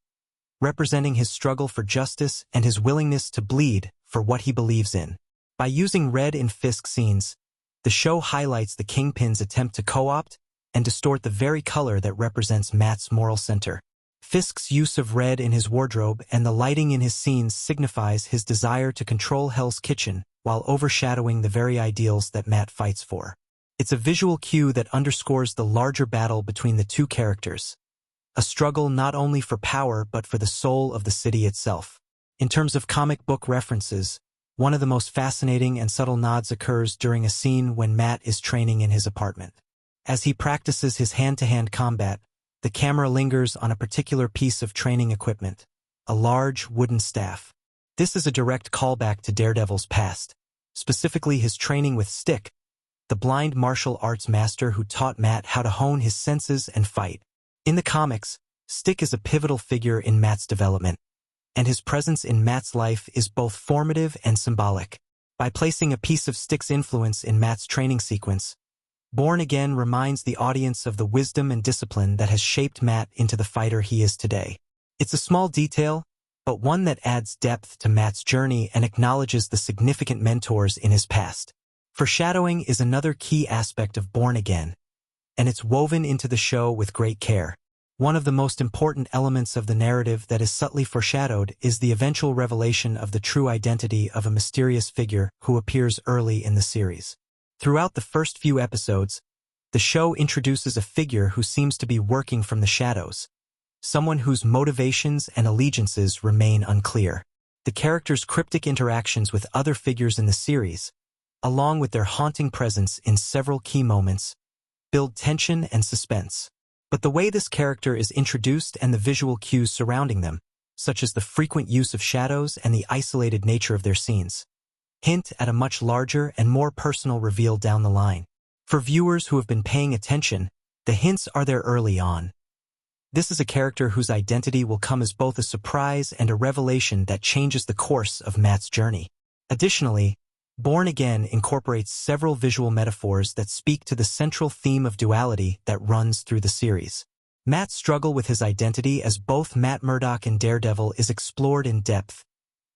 representing his struggle for justice and his willingness to bleed for what he believes in. By using red in Fisk scenes, the show highlights the Kingpin's attempt to co-opt and distort the very color that represents Matt's moral center. Fisk's use of red in his wardrobe and the lighting in his scenes signifies his desire to control Hell's Kitchen while overshadowing the very ideals that Matt fights for. It's a visual cue that underscores the larger battle between the two characters, a struggle not only for power but for the soul of the city itself. In terms of comic book references, one of the most fascinating and subtle nods occurs during a scene when Matt is training in his apartment. As he practices his hand-to-hand combat, the camera lingers on a particular piece of training equipment, a large wooden staff. This is a direct callback to Daredevil's past, specifically his training with Stick, the blind martial arts master who taught Matt how to hone his senses and fight. In the comics, Stick is a pivotal figure in Matt's development, and his presence in Matt's life is both formative and symbolic. By placing a piece of Stick's influence in Matt's training sequence, Born Again reminds the audience of the wisdom and discipline that has shaped Matt into the fighter he is today. It's a small detail, but one that adds depth to Matt's journey and acknowledges the significant mentors in his past. Foreshadowing is another key aspect of Born Again, and it's woven into the show with great care. One of the most important elements of the narrative that is subtly foreshadowed is the eventual revelation of the true identity of a mysterious figure who appears early in the series. Throughout the first few episodes, the show introduces a figure who seems to be working from the shadows, someone whose motivations and allegiances remain unclear. The character's cryptic interactions with other figures in the series, along with their haunting presence in several key moments, build tension and suspense. But the way this character is introduced and the visual cues surrounding them, such as the frequent use of shadows and the isolated nature of their scenes, hint at a much larger and more personal reveal down the line. For viewers who have been paying attention, the hints are there early on. This is a character whose identity will come as both a surprise and a revelation that changes the course of Matt's journey. Additionally, Born Again incorporates several visual metaphors that speak to the central theme of duality that runs through the series. Matt's struggle with his identity as both Matt Murdock and Daredevil is explored in depth,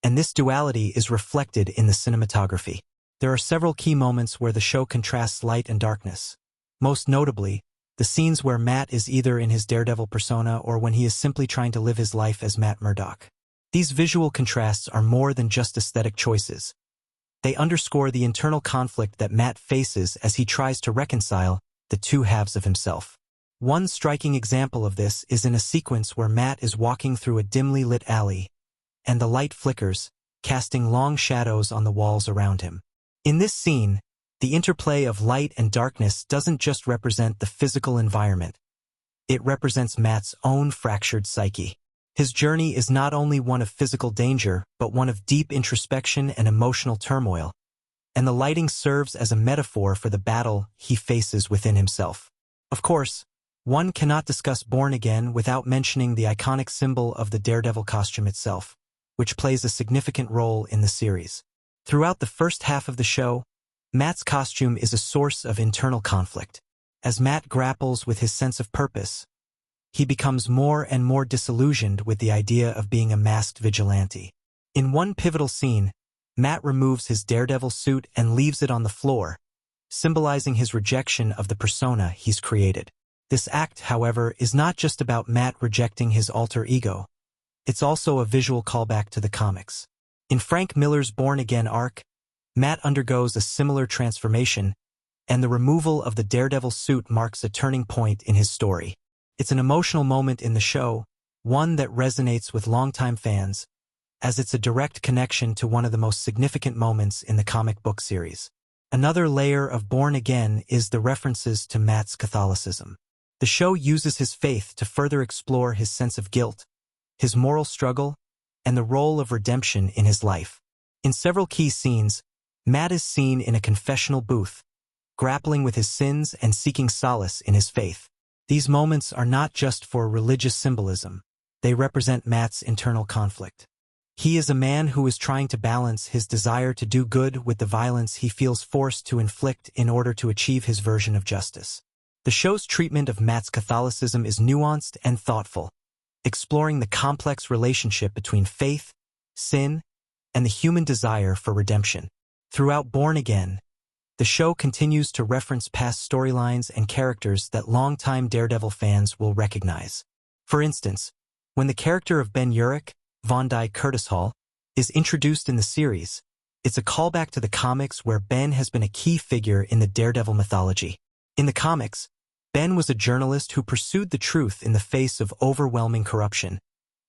and this duality is reflected in the cinematography. There are several key moments where the show contrasts light and darkness. Most notably, the scenes where Matt is either in his Daredevil persona or when he is simply trying to live his life as Matt Murdock. These visual contrasts are more than just aesthetic choices. They underscore the internal conflict that Matt faces as he tries to reconcile the two halves of himself. One striking example of this is in a sequence where Matt is walking through a dimly lit alley, and the light flickers, casting long shadows on the walls around him. In this scene, the interplay of light and darkness doesn't just represent the physical environment. It represents Matt's own fractured psyche. His journey is not only one of physical danger, but one of deep introspection and emotional turmoil, and the lighting serves as a metaphor for the battle he faces within himself. Of course, one cannot discuss Born Again without mentioning the iconic symbol of the Daredevil costume itself, which plays a significant role in the series. Throughout the first half of the show, Matt's costume is a source of internal conflict. As Matt grapples with his sense of purpose, he becomes more and more disillusioned with the idea of being a masked vigilante. In one pivotal scene, Matt removes his Daredevil suit and leaves it on the floor, symbolizing his rejection of the persona he's created. This act, however, is not just about Matt rejecting his alter ego. It's also a visual callback to the comics. In Frank Miller's Born Again arc, Matt undergoes a similar transformation, and the removal of the Daredevil suit marks a turning point in his story. It's an emotional moment in the show, one that resonates with longtime fans, as it's a direct connection to one of the most significant moments in the comic book series. Another layer of Born Again is the references to Matt's Catholicism. The show uses his faith to further explore his sense of guilt, his moral struggle, and the role of redemption in his life. In several key scenes, Matt is seen in a confessional booth, grappling with his sins and seeking solace in his faith. These moments are not just for religious symbolism. They represent Matt's internal conflict. He is a man who is trying to balance his desire to do good with the violence he feels forced to inflict in order to achieve his version of justice. The show's treatment of Matt's Catholicism is nuanced and thoughtful, exploring the complex relationship between faith, sin, and the human desire for redemption. Throughout Born Again, the show continues to reference past storylines and characters that longtime Daredevil fans will recognize. For instance, when the character of Ben Urich, Von Dyke Curtis Hall, is introduced in the series, it's a callback to the comics where Ben has been a key figure in the Daredevil mythology. In the comics, Ben was a journalist who pursued the truth in the face of overwhelming corruption,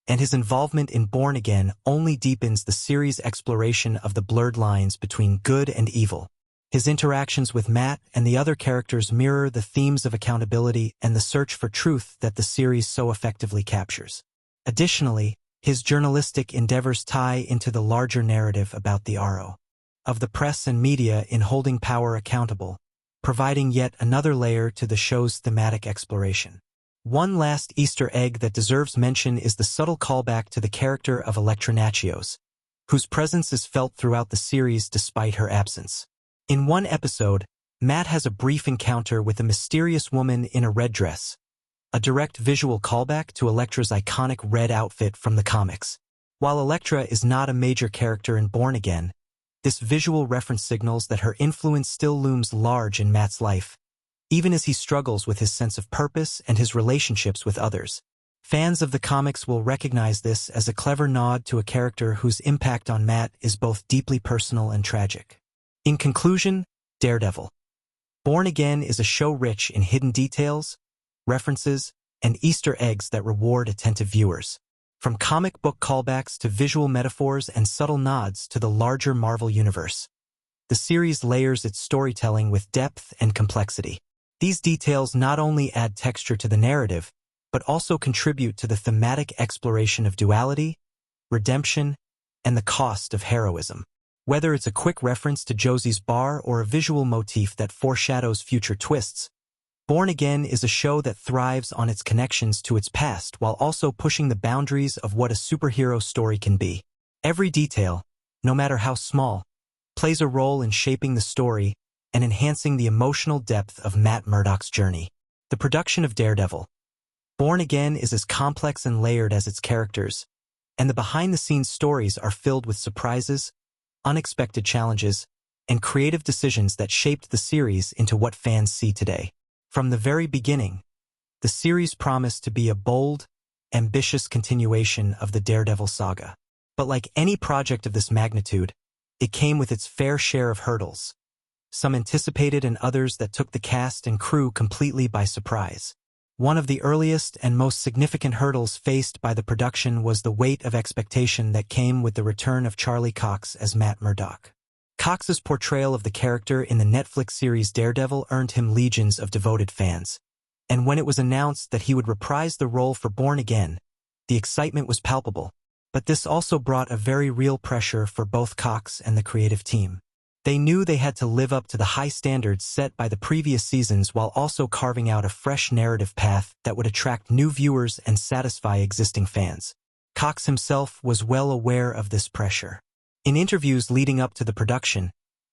and his involvement in Born Again only deepens the series' exploration of the blurred lines between good and evil. His interactions with Matt and the other characters mirror the themes of accountability and the search for truth that the series so effectively captures. Additionally, his journalistic endeavors tie into the larger narrative about the role of the press and media in holding power accountable, providing yet another layer to the show's thematic exploration. One last Easter egg that deserves mention is the subtle callback to the character of Elektra Natchios, whose presence is felt throughout the series despite her absence. In one episode, Matt has a brief encounter with a mysterious woman in a red dress, a direct visual callback to Elektra's iconic red outfit from the comics. While Elektra is not a major character in Born Again, this visual reference signals that her influence still looms large in Matt's life, even as he struggles with his sense of purpose and his relationships with others. Fans of the comics will recognize this as a clever nod to a character whose impact on Matt is both deeply personal and tragic. In conclusion, Daredevil. Born Again is a show rich in hidden details, references, and Easter eggs that reward attentive viewers. From comic book callbacks to visual metaphors and subtle nods to the larger Marvel universe, the series layers its storytelling with depth and complexity. These details not only add texture to the narrative, but also contribute to the thematic exploration of duality, redemption, and the cost of heroism. Whether it's a quick reference to Josie's bar or a visual motif that foreshadows future twists, Born Again is a show that thrives on its connections to its past while also pushing the boundaries of what a superhero story can be. Every detail, no matter how small, plays a role in shaping the story and enhancing the emotional depth of Matt Murdock's journey. The production of Daredevil. Born Again is as complex and layered as its characters, and the behind-the-scenes stories are filled with surprises, unexpected challenges, and creative decisions that shaped the series into what fans see today. From the very beginning, the series promised to be a bold, ambitious continuation of the Daredevil saga. But like any project of this magnitude, it came with its fair share of hurdles, some anticipated and others that took the cast and crew completely by surprise. One of the earliest and most significant hurdles faced by the production was the weight of expectation that came with the return of Charlie Cox as Matt Murdock. Cox's portrayal of the character in the Netflix series Daredevil earned him legions of devoted fans, and when it was announced that he would reprise the role for Born Again, the excitement was palpable. But this also brought a very real pressure for both Cox and the creative team. They knew they had to live up to the high standards set by the previous seasons while also carving out a fresh narrative path that would attract new viewers and satisfy existing fans. Cox himself was well aware of this pressure. In interviews leading up to the production,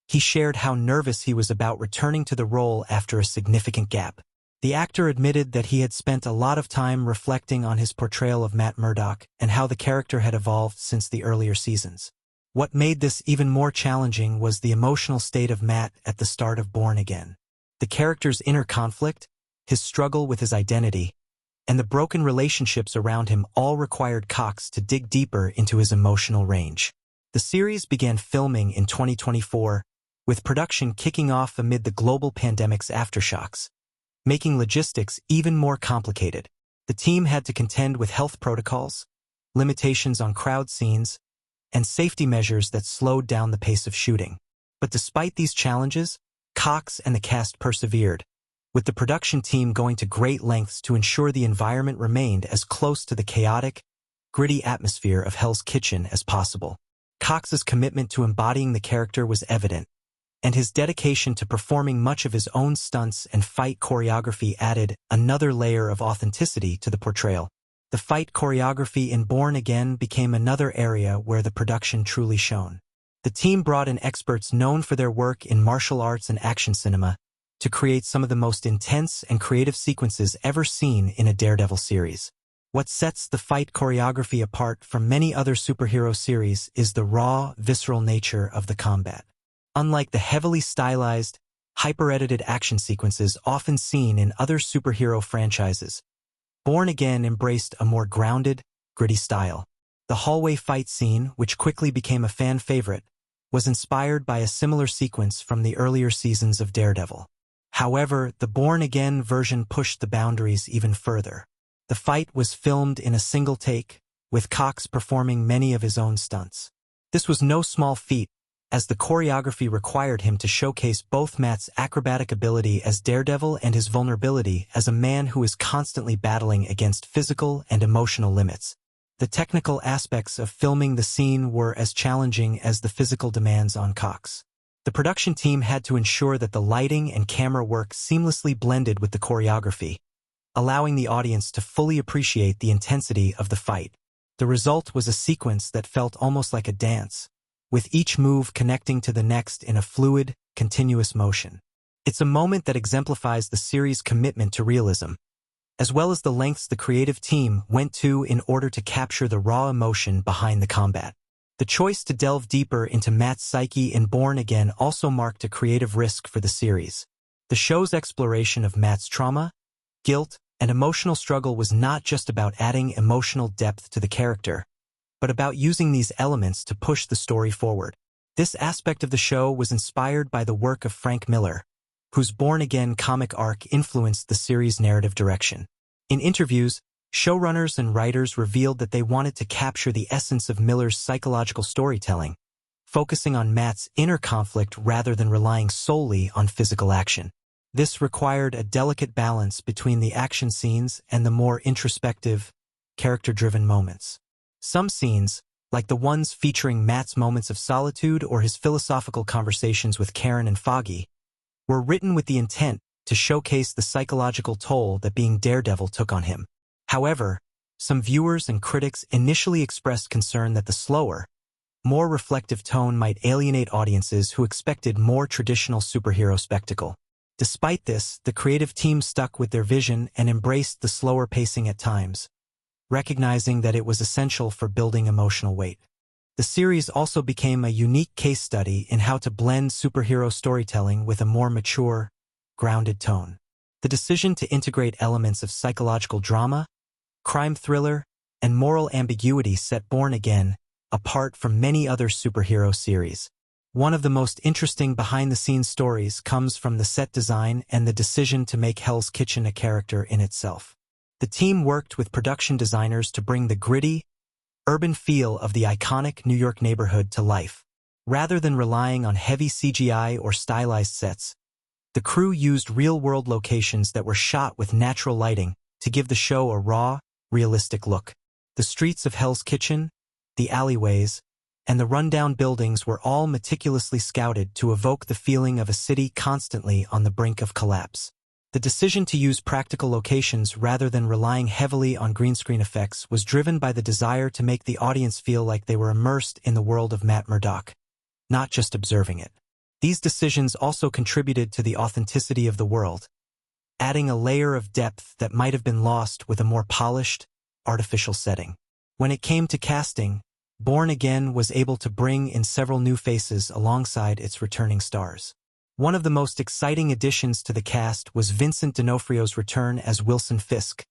he shared how nervous he was about returning to the role after a significant gap. The actor admitted that he had spent a lot of time reflecting on his portrayal of Matt Murdock and how the character had evolved since the earlier seasons. What made this even more challenging was the emotional state of Matt at the start of Born Again. The character's inner conflict, his struggle with his identity, and the broken relationships around him all required Cox to dig deeper into his emotional range. The series began filming in 2024, with production kicking off amid the global pandemic's aftershocks, making logistics even more complicated. The team had to contend with health protocols, limitations on crowd scenes, and safety measures that slowed down the pace of shooting. But despite these challenges, Cox and the cast persevered, with the production team going to great lengths to ensure the environment remained as close to the chaotic, gritty atmosphere of Hell's Kitchen as possible. Cox's commitment to embodying the character was evident, and his dedication to performing much of his own stunts and fight choreography added another layer of authenticity to the portrayal. The fight choreography in Born Again became another area where the production truly shone. The team brought in experts known for their work in martial arts and action cinema to create some of the most intense and creative sequences ever seen in a Daredevil series. What sets the fight choreography apart from many other superhero series is the raw, visceral nature of the combat. Unlike the heavily stylized, hyper-edited action sequences often seen in other superhero franchises, Born Again embraced a more grounded, gritty style. The hallway fight scene, which quickly became a fan favorite, was inspired by a similar sequence from the earlier seasons of Daredevil. However, the Born Again version pushed the boundaries even further. The fight was filmed in a single take, with Cox performing many of his own stunts. This was no small feat, as the choreography required him to showcase both Matt's acrobatic ability as Daredevil and his vulnerability as a man who is constantly battling against physical and emotional limits. The technical aspects of filming the scene were as challenging as the physical demands on Cox. The production team had to ensure that the lighting and camera work seamlessly blended with the choreography, allowing the audience to fully appreciate the intensity of the fight. The result was a sequence that felt almost like a dance, with each move connecting to the next in a fluid, continuous motion. It's a moment that exemplifies the series' commitment to realism, as well as the lengths the creative team went to in order to capture the raw emotion behind the combat. The choice to delve deeper into Matt's psyche in Born Again also marked a creative risk for the series. The show's exploration of Matt's trauma, guilt, and emotional struggle was not just about adding emotional depth to the character, but about using these elements to push the story forward. This aspect of the show was inspired by the work of Frank Miller, whose Born Again comic arc influenced the series' narrative direction. In interviews, showrunners and writers revealed that they wanted to capture the essence of Miller's psychological storytelling, focusing on Matt's inner conflict rather than relying solely on physical action. This required a delicate balance between the action scenes and the more introspective, character-driven moments. Some scenes, like the ones featuring Matt's moments of solitude or his philosophical conversations with Karen and Foggy, were written with the intent to showcase the psychological toll that being Daredevil took on him. However, some viewers and critics initially expressed concern that the slower, more reflective tone might alienate audiences who expected more traditional superhero spectacle. Despite this, the creative team stuck with their vision and embraced the slower pacing at times, recognizing that it was essential for building emotional weight. The series also became a unique case study in how to blend superhero storytelling with a more mature, grounded tone. The decision to integrate elements of psychological drama, crime thriller, and moral ambiguity set Born Again apart from many other superhero series. One of the most interesting behind-the-scenes stories comes from the set design and the decision to make Hell's Kitchen a character in itself. The team worked with production designers to bring the gritty, urban feel of the iconic New York neighborhood to life. Rather than relying on heavy CGI or stylized sets, the crew used real-world locations that were shot with natural lighting to give the show a raw, realistic look. The streets of Hell's Kitchen, the alleyways, and the rundown buildings were all meticulously scouted to evoke the feeling of a city constantly on the brink of collapse. The decision to use practical locations rather than relying heavily on green screen effects was driven by the desire to make the audience feel like they were immersed in the world of Matt Murdock, not just observing it. These decisions also contributed to the authenticity of the world, adding a layer of depth that might have been lost with a more polished, artificial setting. When it came to casting, Born Again was able to bring in several new faces alongside its returning stars. One of the most exciting additions to the cast was Vincent D'Onofrio's return as Wilson Fisk,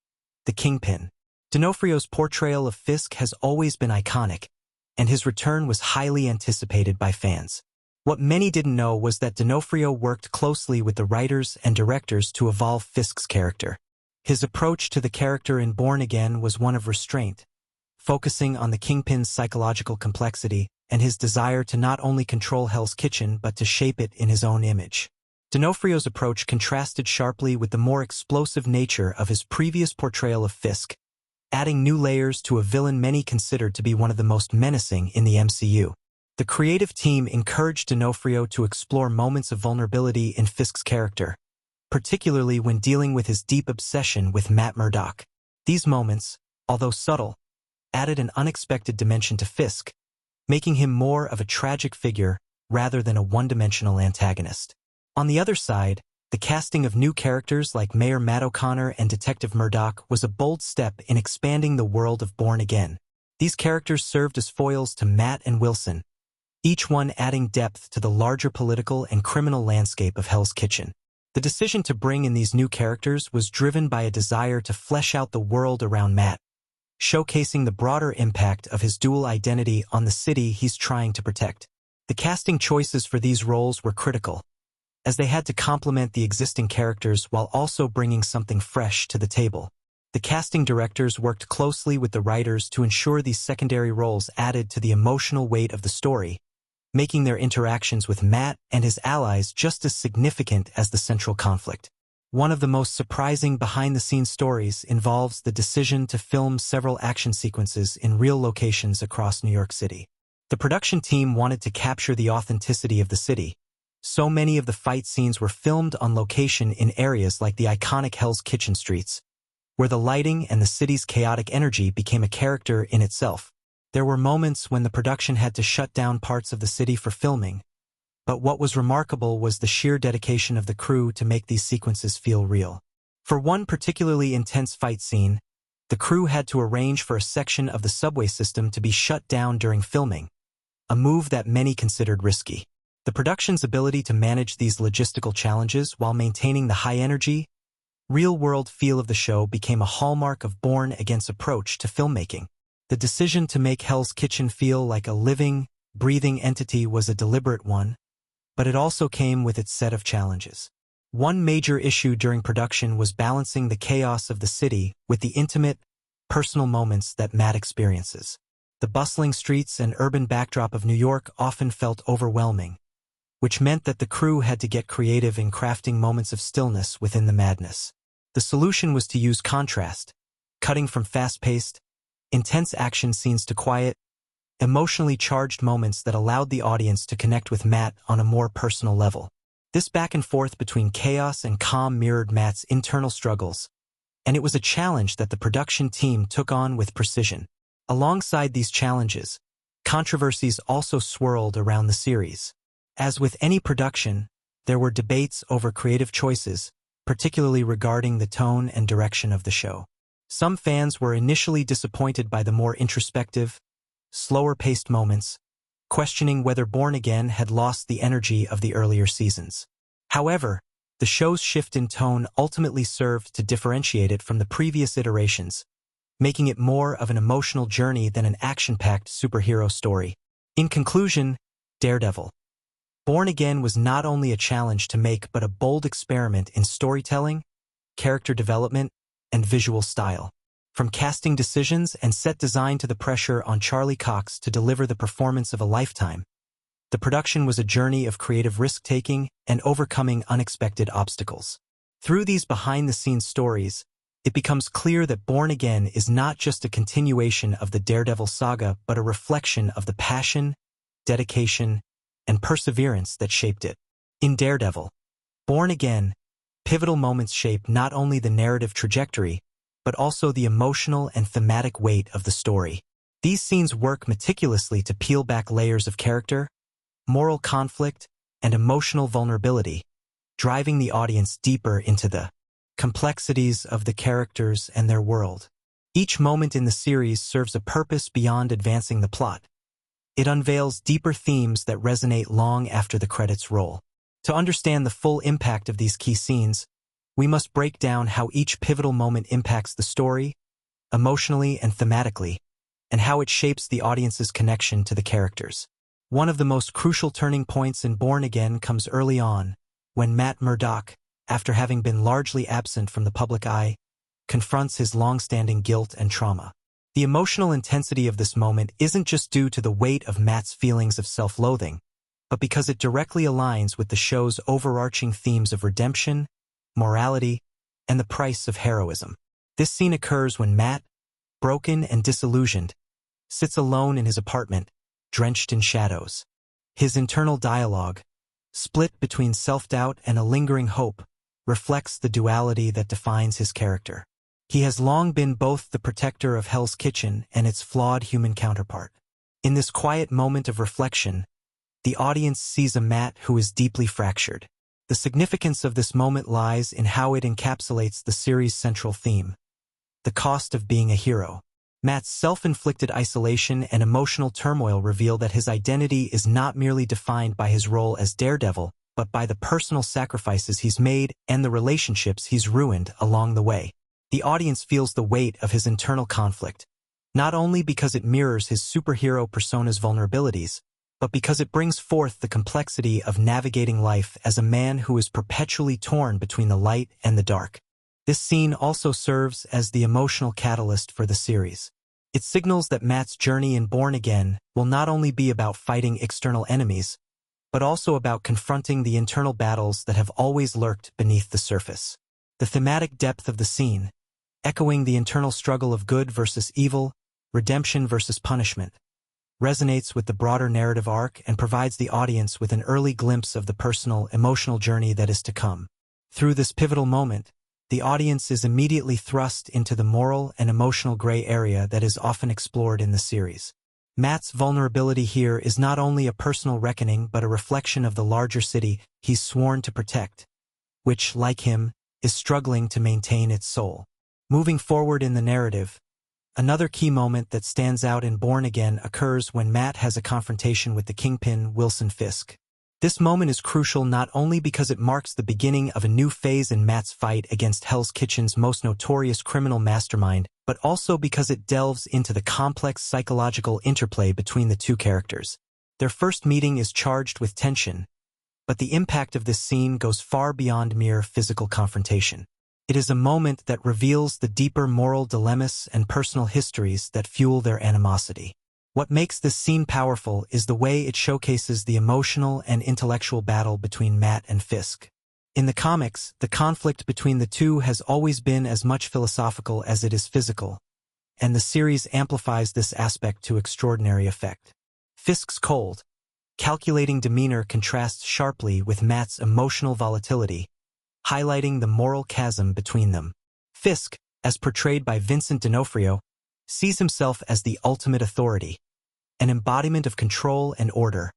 the Kingpin. D'Onofrio's portrayal of Fisk has always been iconic, and his return was highly anticipated by fans. What many didn't know was that D'Onofrio worked closely with the writers and directors to evolve Fisk's character. His approach to the character in Born Again was one of restraint, focusing on the Kingpin's psychological complexity and his desire to not only control Hell's Kitchen but to shape it in his own image. D'Onofrio's approach contrasted sharply with the more explosive nature of his previous portrayal of Fisk, adding new layers to a villain many considered to be one of the most menacing in the MCU. The creative team encouraged D'Onofrio to explore moments of vulnerability in Fisk's character, particularly when dealing with his deep obsession with Matt Murdock. These moments, although subtle, added an unexpected dimension to Fisk, making him more of a tragic figure rather than a one-dimensional antagonist. On the other side, the casting of new characters like Mayor Matt O'Connor and Detective Murdock was a bold step in expanding the world of Born Again. These characters served as foils to Matt and Wilson, each one adding depth to the larger political and criminal landscape of Hell's Kitchen. The decision to bring in these new characters was driven by a desire to flesh out the world around Matt, showcasing the broader impact of his dual identity on the city he's trying to protect. The casting choices for these roles were critical, as they had to complement the existing characters while also bringing something fresh to the table. The casting directors worked closely with the writers to ensure these secondary roles added to the emotional weight of the story, making their interactions with Matt and his allies just as significant as the central conflict. One of the most surprising behind-the-scenes stories involves the decision to film several action sequences in real locations across New York City. The production team wanted to capture the authenticity of the city. So many of the fight scenes were filmed on location in areas like the iconic Hell's Kitchen streets, where the lighting and the city's chaotic energy became a character in itself. There were moments when the production had to shut down parts of the city for filming, but what was remarkable was the sheer dedication of the crew to make these sequences feel real. For one particularly intense fight scene, the crew had to arrange for a section of the subway system to be shut down during filming, a move that many considered risky. The production's ability to manage these logistical challenges while maintaining the high-energy, real-world feel of the show became a hallmark of Bourne Again's approach to filmmaking. The decision to make Hell's Kitchen feel like a living, breathing entity was a deliberate one, but it also came with its set of challenges. One major issue during production was balancing the chaos of the city with the intimate, personal moments that Matt experiences. The bustling streets and urban backdrop of New York often felt overwhelming, which meant that the crew had to get creative in crafting moments of stillness within the madness. The solution was to use contrast, cutting from fast-paced, intense action scenes to quiet, emotionally charged moments that allowed the audience to connect with Matt on a more personal level. This back and forth between chaos and calm mirrored Matt's internal struggles, and it was a challenge that the production team took on with precision. Alongside these challenges, controversies also swirled around the series. As with any production, there were debates over creative choices, particularly regarding the tone and direction of the show. Some fans were initially disappointed by the more introspective, slower-paced moments, questioning whether Bourne Again had lost the energy of the earlier seasons. However, the show's shift in tone ultimately served to differentiate it from the previous iterations, making it more of an emotional journey than an action-packed superhero story. In conclusion, Daredevil. Bourne Again was not only a challenge to make but a bold experiment in storytelling, character development, and visual style. From casting decisions and set design to the pressure on Charlie Cox to deliver the performance of a lifetime, the production was a journey of creative risk-taking and overcoming unexpected obstacles. Through these behind-the-scenes stories, it becomes clear that Bourne Again is not just a continuation of the Daredevil saga but a reflection of the passion, dedication, and perseverance that shaped it. In Daredevil, Bourne Again, pivotal moments shape not only the narrative trajectory, but also the emotional and thematic weight of the story. These scenes work meticulously to peel back layers of character, moral conflict, and emotional vulnerability, driving the audience deeper into the complexities of the characters and their world. Each moment in the series serves a purpose beyond advancing the plot. It unveils deeper themes that resonate long after the credits roll. To understand the full impact of these key scenes, we must break down how each pivotal moment impacts the story, emotionally and thematically, and how it shapes the audience's connection to the characters. One of the most crucial turning points in Bourne Again comes early on, when Matt Murdock, after having been largely absent from the public eye, confronts his long-standing guilt and trauma. The emotional intensity of this moment isn't just due to the weight of Matt's feelings of self-loathing, but because it directly aligns with the show's overarching themes of redemption, morality, and the price of heroism. This scene occurs when Matt, broken and disillusioned, sits alone in his apartment, drenched in shadows. His internal dialogue, split between self-doubt and a lingering hope, reflects the duality that defines his character. He has long been both the protector of Hell's Kitchen and its flawed human counterpart. In this quiet moment of reflection, the audience sees a Matt who is deeply fractured. The significance of this moment lies in how it encapsulates the series' central theme: the cost of being a hero. Matt's self-inflicted isolation and emotional turmoil reveal that his identity is not merely defined by his role as Daredevil, but by the personal sacrifices he's made and the relationships he's ruined along the way. The audience feels the weight of his internal conflict, not only because it mirrors his superhero persona's vulnerabilities, but because it brings forth the complexity of navigating life as a man who is perpetually torn between the light and the dark. This scene also serves as the emotional catalyst for the series. It signals that Matt's journey in Bourne Again will not only be about fighting external enemies, but also about confronting the internal battles that have always lurked beneath the surface. The thematic depth of the scene, echoing the internal struggle of good versus evil, redemption versus punishment, resonates with the broader narrative arc and provides the audience with an early glimpse of the personal, emotional journey that is to come. Through this pivotal moment, the audience is immediately thrust into the moral and emotional gray area that is often explored in the series. Matt's vulnerability here is not only a personal reckoning but a reflection of the larger city he's sworn to protect, which, like him, is struggling to maintain its soul. Moving forward in the narrative, another key moment that stands out in Bourne Again occurs when Matt has a confrontation with the Kingpin, Wilson Fisk. This moment is crucial not only because it marks the beginning of a new phase in Matt's fight against Hell's Kitchen's most notorious criminal mastermind, but also because it delves into the complex psychological interplay between the two characters. Their first meeting is charged with tension, but the impact of this scene goes far beyond mere physical confrontation. It is a moment that reveals the deeper moral dilemmas and personal histories that fuel their animosity. What makes this scene powerful is the way it showcases the emotional and intellectual battle between Matt and Fisk. In the comics, the conflict between the two has always been as much philosophical as it is physical, and the series amplifies this aspect to extraordinary effect. Fisk's cold, calculating demeanor contrasts sharply with Matt's emotional volatility, highlighting the moral chasm between them. Fisk, as portrayed by Vincent D'Onofrio, sees himself as the ultimate authority, an embodiment of control and order,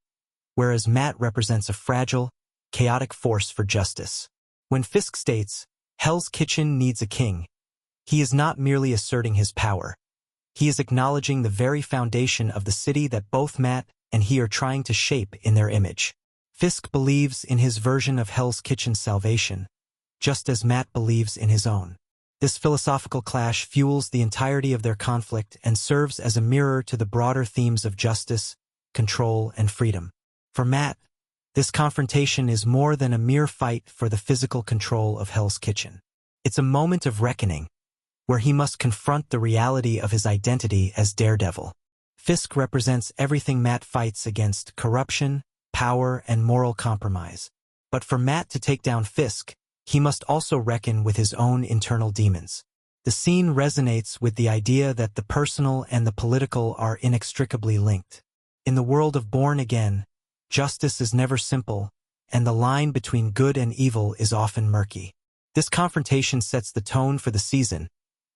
whereas Matt represents a fragile, chaotic force for justice. When Fisk states, "Hell's Kitchen needs a king," he is not merely asserting his power. He is acknowledging the very foundation of the city that both Matt and he are trying to shape in their image. Fisk believes in his version of Hell's Kitchen's salvation, just as Matt believes in his own. This philosophical clash fuels the entirety of their conflict and serves as a mirror to the broader themes of justice, control, and freedom. For Matt, this confrontation is more than a mere fight for the physical control of Hell's Kitchen. It's a moment of reckoning, where he must confront the reality of his identity as Daredevil. Fisk represents everything Matt fights against: corruption, power, and moral compromise. But for Matt to take down Fisk, he must also reckon with his own internal demons. The scene resonates with the idea that the personal and the political are inextricably linked. In the world of Born Again, justice is never simple, and the line between good and evil is often murky. This confrontation sets the tone for the season,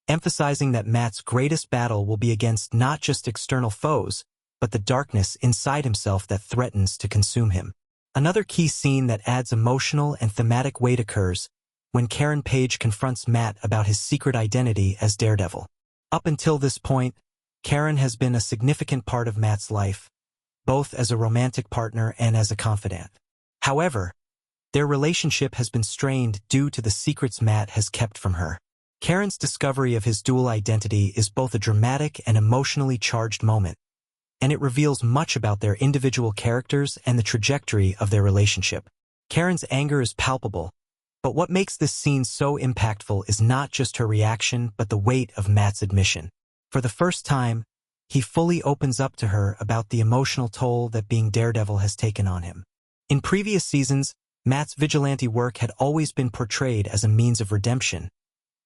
emphasizing that Matt's greatest battle will be against not just external foes, but the darkness inside himself that threatens to consume him. Another key scene that adds emotional and thematic weight occurs when Karen Page confronts Matt about his secret identity as Daredevil. Up until this point, Karen has been a significant part of Matt's life, both as a romantic partner and as a confidant. However, their relationship has been strained due to the secrets Matt has kept from her. Karen's discovery of his dual identity is both a dramatic and emotionally charged moment, and it reveals much about their individual characters and the trajectory of their relationship. Karen's anger is palpable, but what makes this scene so impactful is not just her reaction but the weight of Matt's admission. For the first time, he fully opens up to her about the emotional toll that being Daredevil has taken on him. In previous seasons, Matt's vigilante work had always been portrayed as a means of redemption,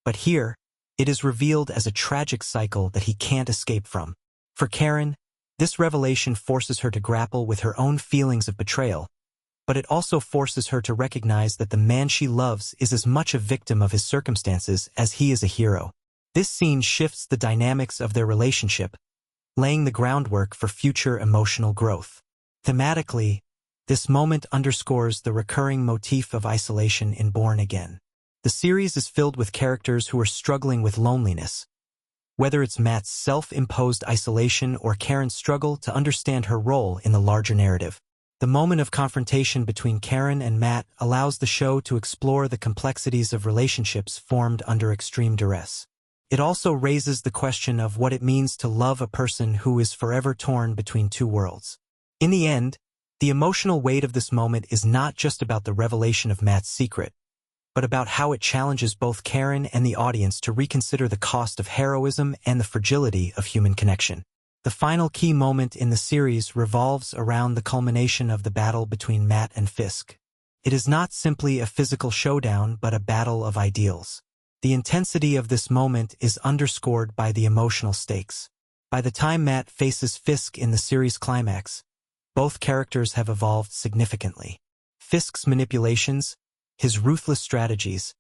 but here, it is revealed as a tragic cycle that he can't escape from. For Karen, this revelation forces her to grapple with her own feelings of betrayal, but it also forces her to recognize that the man she loves is as much a victim of his circumstances as he is a hero. This scene shifts the dynamics of their relationship, laying the groundwork for future emotional growth. Thematically, this moment underscores the recurring motif of isolation in Born Again. The series is filled with characters who are struggling with loneliness, whether it's Matt's self-imposed isolation or Karen's struggle to understand her role in the larger narrative. The moment of confrontation between Karen and Matt allows the show to explore the complexities of relationships formed under extreme duress. It also raises the question of what it means to love a person who is forever torn between two worlds. In the end, the emotional weight of this moment is not just about the revelation of Matt's secret, but about how it challenges both Karen and the audience to reconsider the cost of heroism and the fragility of human connection. The final key moment in the series revolves around the culmination of the battle between Matt and Fisk. It is not simply a physical showdown, but a battle of ideals. The intensity of this moment is underscored by the emotional stakes. By the time Matt faces Fisk in the series climax, both characters have evolved significantly. Fisk's manipulations, his ruthless strategies,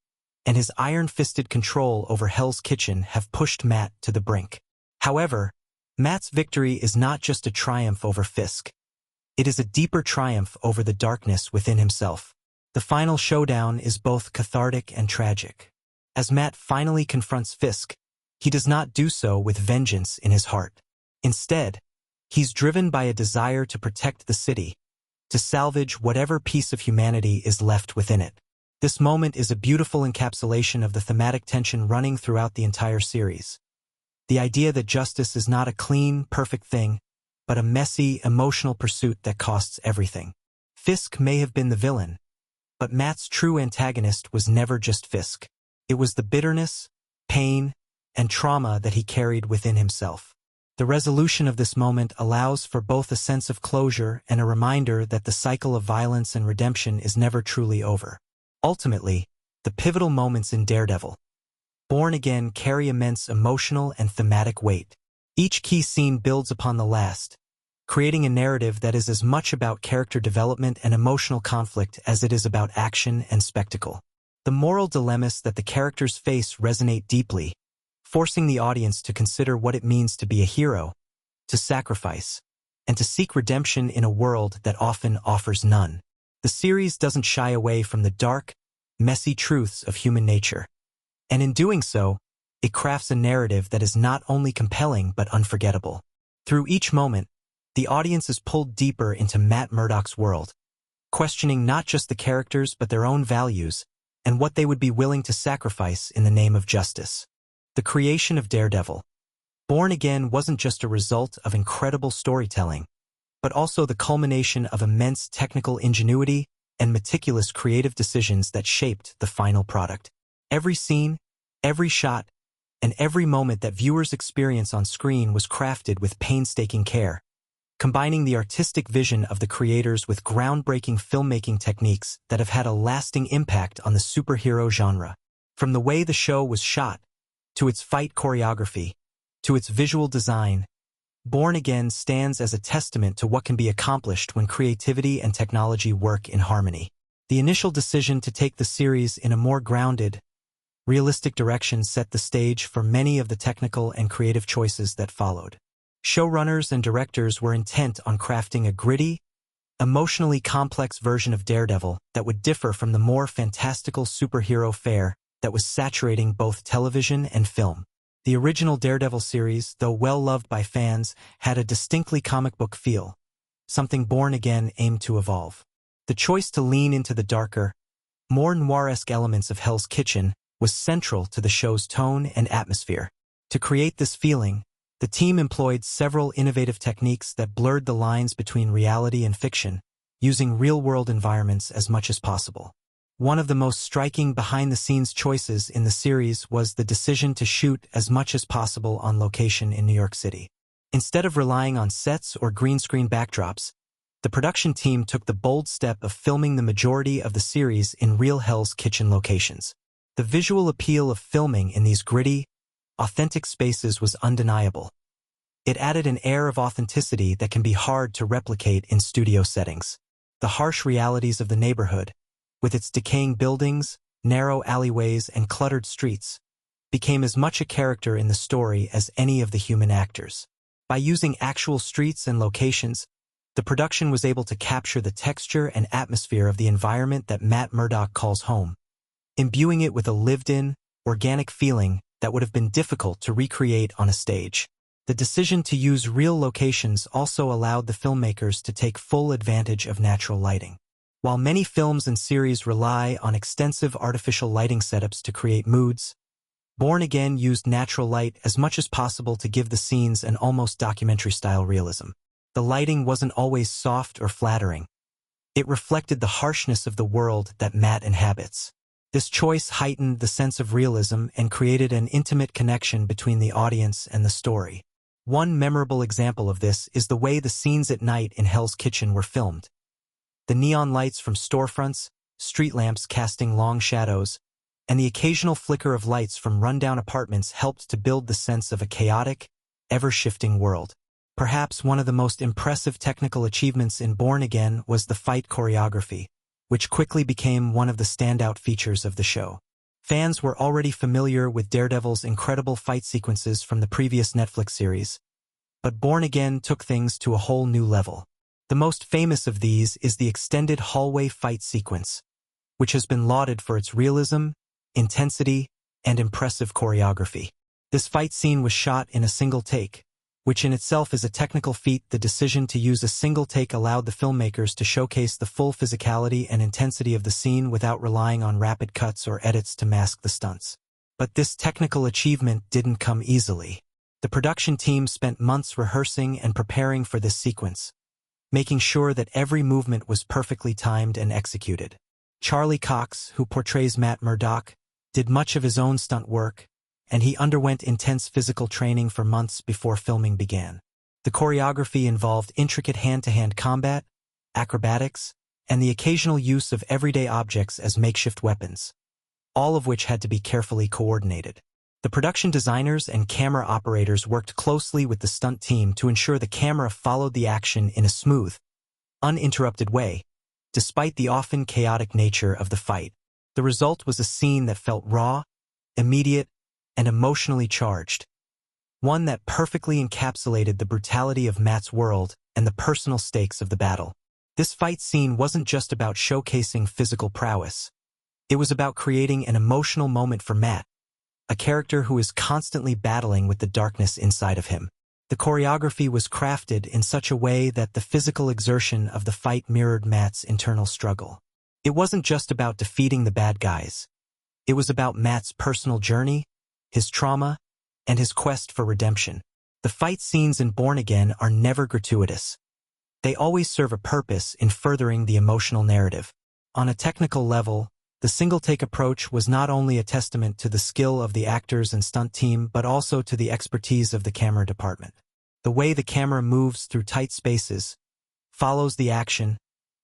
and his iron-fisted control over Hell's Kitchen have pushed Matt to the brink. However, Matt's victory is not just a triumph over Fisk. It is a deeper triumph over the darkness within himself. The final showdown is both cathartic and tragic. As Matt finally confronts Fisk, he does not do so with vengeance in his heart. Instead, he's driven by a desire to protect the city, to salvage whatever piece of humanity is left within it. This moment is a beautiful encapsulation of the thematic tension running throughout the entire series. The idea that justice is not a clean, perfect thing, but a messy, emotional pursuit that costs everything. Fisk may have been the villain, but Matt's true antagonist was never just Fisk. It was the bitterness, pain, and trauma that he carried within himself. The resolution of this moment allows for both a sense of closure and a reminder that the cycle of violence and redemption is never truly over. Ultimately, the pivotal moments in Daredevil, Born Again carry immense emotional and thematic weight. Each key scene builds upon the last, creating a narrative that is as much about character development and emotional conflict as it is about action and spectacle. The moral dilemmas that the characters face resonate deeply, forcing the audience to consider what it means to be a hero, to sacrifice, and to seek redemption in a world that often offers none. The series doesn't shy away from the dark, messy truths of human nature. And in doing so, it crafts a narrative that is not only compelling but unforgettable. Through each moment, the audience is pulled deeper into Matt Murdock's world, questioning not just the characters but their own values and what they would be willing to sacrifice in the name of justice. The creation of Daredevil, Born Again wasn't just a result of incredible storytelling, but also the culmination of immense technical ingenuity and meticulous creative decisions that shaped the final product. Every scene, every shot, and every moment that viewers experience on screen was crafted with painstaking care, combining the artistic vision of the creators with groundbreaking filmmaking techniques that have had a lasting impact on the superhero genre. From the way the show was shot, to its fight choreography, to its visual design, Born Again stands as a testament to what can be accomplished when creativity and technology work in harmony. The initial decision to take the series in a more grounded, realistic direction set the stage for many of the technical and creative choices that followed. Showrunners and directors were intent on crafting a gritty, emotionally complex version of Daredevil that would differ from the more fantastical superhero fare that was saturating both television and film. The original Daredevil series, though well-loved by fans, had a distinctly comic book feel, something Born Again aimed to evolve. The choice to lean into the darker, more noir-esque elements of Hell's Kitchen was central to the show's tone and atmosphere. To create this feeling, the team employed several innovative techniques that blurred the lines between reality and fiction, using real-world environments as much as possible. One of the most striking behind-the-scenes choices in the series was the decision to shoot as much as possible on location in New York City. Instead of relying on sets or green screen backdrops, the production team took the bold step of filming the majority of the series in real Hell's Kitchen locations. The visual appeal of filming in these gritty, authentic spaces was undeniable. It added an air of authenticity that can be hard to replicate in studio settings. The harsh realities of the neighborhood, with its decaying buildings, narrow alleyways, and cluttered streets, became as much a character in the story as any of the human actors. By using actual streets and locations, the production was able to capture the texture and atmosphere of the environment that Matt Murdock calls home, imbuing it with a lived-in, organic feeling that would have been difficult to recreate on a stage. The decision to use real locations also allowed the filmmakers to take full advantage of natural lighting. While many films and series rely on extensive artificial lighting setups to create moods, Born Again used natural light as much as possible to give the scenes an almost documentary-style realism. The lighting wasn't always soft or flattering. It reflected the harshness of the world that Matt inhabits. This choice heightened the sense of realism and created an intimate connection between the audience and the story. One memorable example of this is the way the scenes at night in Hell's Kitchen were filmed. The neon lights from storefronts, street lamps casting long shadows, and the occasional flicker of lights from rundown apartments helped to build the sense of a chaotic, ever-shifting world. Perhaps one of the most impressive technical achievements in Born Again was the fight choreography, which quickly became one of the standout features of the show. Fans were already familiar with Daredevil's incredible fight sequences from the previous Netflix series, but Born Again took things to a whole new level. The most famous of these is the extended hallway fight sequence, which has been lauded for its realism, intensity, and impressive choreography. This fight scene was shot in a single take, which in itself is a technical feat. The decision to use a single take allowed the filmmakers to showcase the full physicality and intensity of the scene without relying on rapid cuts or edits to mask the stunts. But this technical achievement didn't come easily. The production team spent months rehearsing and preparing for this sequence, making sure that every movement was perfectly timed and executed. Charlie Cox, who portrays Matt Murdock, did much of his own stunt work, and he underwent intense physical training for months before filming began. The choreography involved intricate hand-to-hand combat, acrobatics, and the occasional use of everyday objects as makeshift weapons, all of which had to be carefully coordinated. The production designers and camera operators worked closely with the stunt team to ensure the camera followed the action in a smooth, uninterrupted way, despite the often chaotic nature of the fight. The result was a scene that felt raw, immediate, and emotionally charged, one that perfectly encapsulated the brutality of Matt's world and the personal stakes of the battle. This fight scene wasn't just about showcasing physical prowess. It was about creating an emotional moment for Matt, a character who is constantly battling with the darkness inside of him. The choreography was crafted in such a way that the physical exertion of the fight mirrored Matt's internal struggle. It wasn't just about defeating the bad guys. It was about Matt's personal journey, his trauma, and his quest for redemption. The fight scenes in Born Again are never gratuitous. They always serve a purpose in furthering the emotional narrative. On a technical level, the single-take approach was not only a testament to the skill of the actors and stunt team but also to the expertise of the camera department. The way the camera moves through tight spaces, follows the action,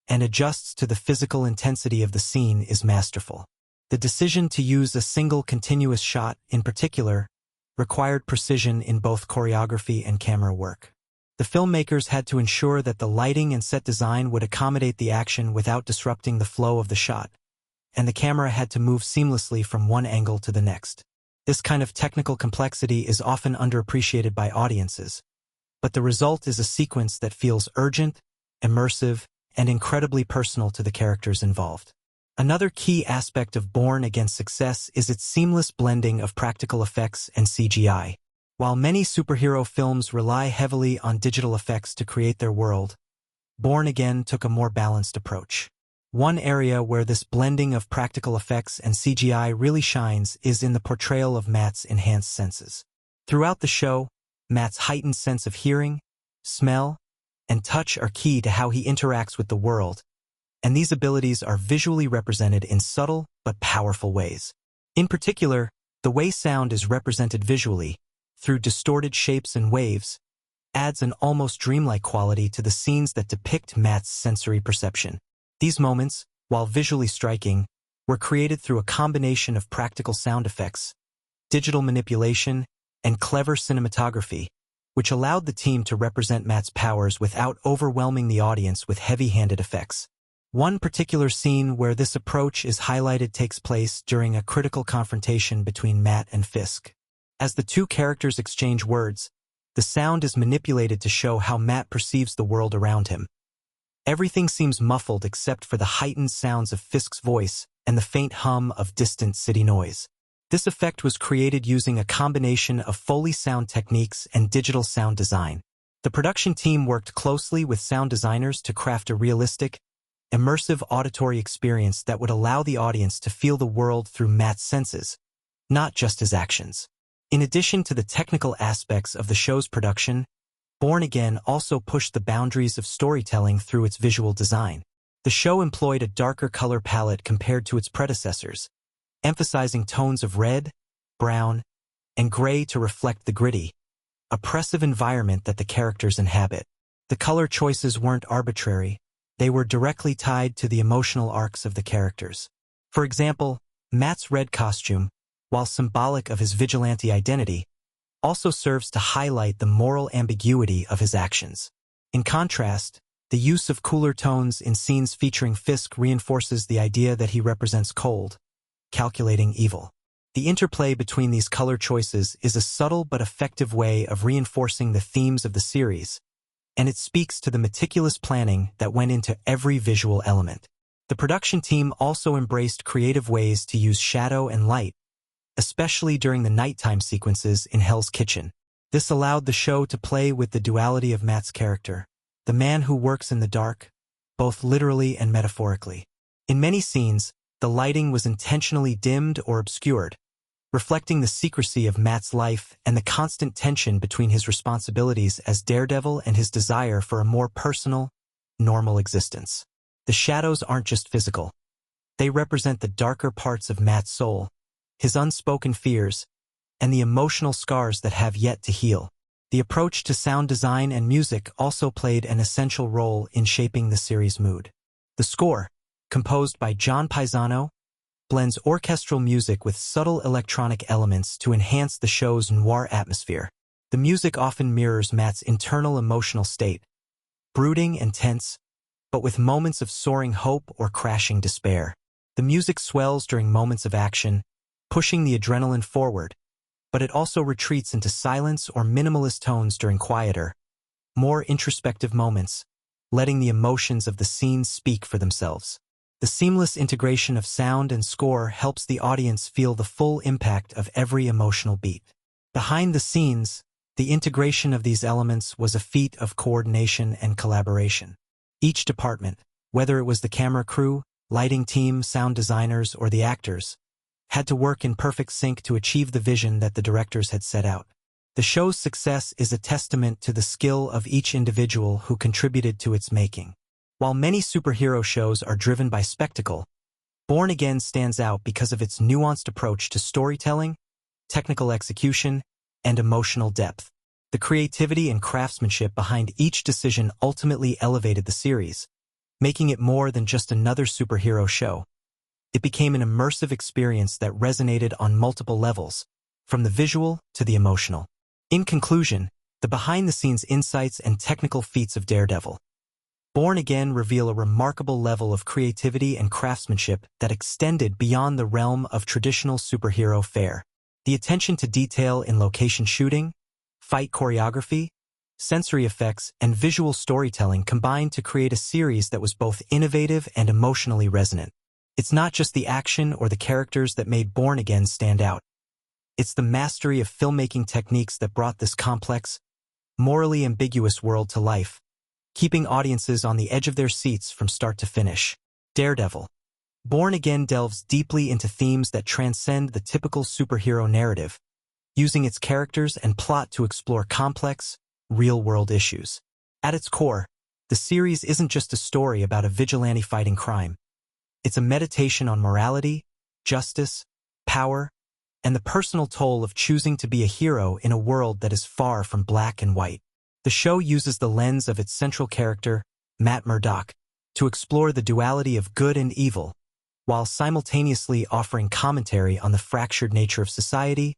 and adjusts to the physical intensity of the scene is masterful. The decision to use a single continuous shot, in particular, required precision in both choreography and camera work. The filmmakers had to ensure that the lighting and set design would accommodate the action without disrupting the flow of the shot, and the camera had to move seamlessly from one angle to the next. This kind of technical complexity is often underappreciated by audiences, but the result is a sequence that feels urgent, immersive, and incredibly personal to the characters involved. Another key aspect of Born Again's success is its seamless blending of practical effects and CGI. While many superhero films rely heavily on digital effects to create their world, Born Again took a more balanced approach. One area where this blending of practical effects and CGI really shines is in the portrayal of Matt's enhanced senses. Throughout the show, Matt's heightened sense of hearing, smell, and touch are key to how he interacts with the world, and these abilities are visually represented in subtle but powerful ways. In particular, the way sound is represented visually, through distorted shapes and waves, adds an almost dreamlike quality to the scenes that depict Matt's sensory perception. These moments, while visually striking, were created through a combination of practical sound effects, digital manipulation, and clever cinematography, which allowed the team to represent Matt's powers without overwhelming the audience with heavy-handed effects. One particular scene where this approach is highlighted takes place during a critical confrontation between Matt and Fisk. As the two characters exchange words, the sound is manipulated to show how Matt perceives the world around him. Everything seems muffled except for the heightened sounds of Fisk's voice and the faint hum of distant city noise. This effect was created using a combination of Foley sound techniques and digital sound design. The production team worked closely with sound designers to craft a realistic, immersive auditory experience that would allow the audience to feel the world through Matt's senses, not just his actions. In addition to the technical aspects of the show's production, Born Again also pushed the boundaries of storytelling through its visual design. The show employed a darker color palette compared to its predecessors, emphasizing tones of red, brown, and gray to reflect the gritty, oppressive environment that the characters inhabit. The color choices weren't arbitrary. They were directly tied to the emotional arcs of the characters. For example, Matt's red costume, while symbolic of his vigilante identity, also serves to highlight the moral ambiguity of his actions. In contrast, the use of cooler tones in scenes featuring Fisk reinforces the idea that he represents cold, calculating evil. The interplay between these color choices is a subtle but effective way of reinforcing the themes of the series, and it speaks to the meticulous planning that went into every visual element. The production team also embraced creative ways to use shadow and light, especially during the nighttime sequences in Hell's Kitchen. This allowed the show to play with the duality of Matt's character, the man who works in the dark, both literally and metaphorically. In many scenes, the lighting was intentionally dimmed or obscured, reflecting the secrecy of Matt's life and the constant tension between his responsibilities as Daredevil and his desire for a more personal, normal existence. The shadows aren't just physical. They represent the darker parts of Matt's soul, his unspoken fears, and the emotional scars that have yet to heal. The approach to sound design and music also played an essential role in shaping the series' mood. The score, composed by John Paisano, blends orchestral music with subtle electronic elements to enhance the show's noir atmosphere. The music often mirrors Matt's internal emotional state, brooding and tense, but with moments of soaring hope or crashing despair. The music swells during moments of action, pushing the adrenaline forward, but it also retreats into silence or minimalist tones during quieter, more introspective moments, letting the emotions of the scene speak for themselves. The seamless integration of sound and score helps the audience feel the full impact of every emotional beat. Behind the scenes, the integration of these elements was a feat of coordination and collaboration. Each department, whether it was the camera crew, lighting team, sound designers, or the actors, had to work in perfect sync to achieve the vision that the directors had set out. The show's success is a testament to the skill of each individual who contributed to its making. While many superhero shows are driven by spectacle, Born Again stands out because of its nuanced approach to storytelling, technical execution, and emotional depth. The creativity and craftsmanship behind each decision ultimately elevated the series, making it more than just another superhero show. It became an immersive experience that resonated on multiple levels, from the visual to the emotional. In conclusion, the behind-the-scenes insights and technical feats of Daredevil, Born Again reveal a remarkable level of creativity and craftsmanship that extended beyond the realm of traditional superhero fare. The attention to detail in location shooting, fight choreography, sensory effects, and visual storytelling combined to create a series that was both innovative and emotionally resonant. It's not just the action or the characters that made Born Again stand out. It's the mastery of filmmaking techniques that brought this complex, morally ambiguous world to life, keeping audiences on the edge of their seats from start to finish. Daredevil, Born Again delves deeply into themes that transcend the typical superhero narrative, using its characters and plot to explore complex, real-world issues. At its core, the series isn't just a story about a vigilante fighting crime. It's a meditation on morality, justice, power, and the personal toll of choosing to be a hero in a world that is far from black and white. The show uses the lens of its central character, Matt Murdock, to explore the duality of good and evil, while simultaneously offering commentary on the fractured nature of society,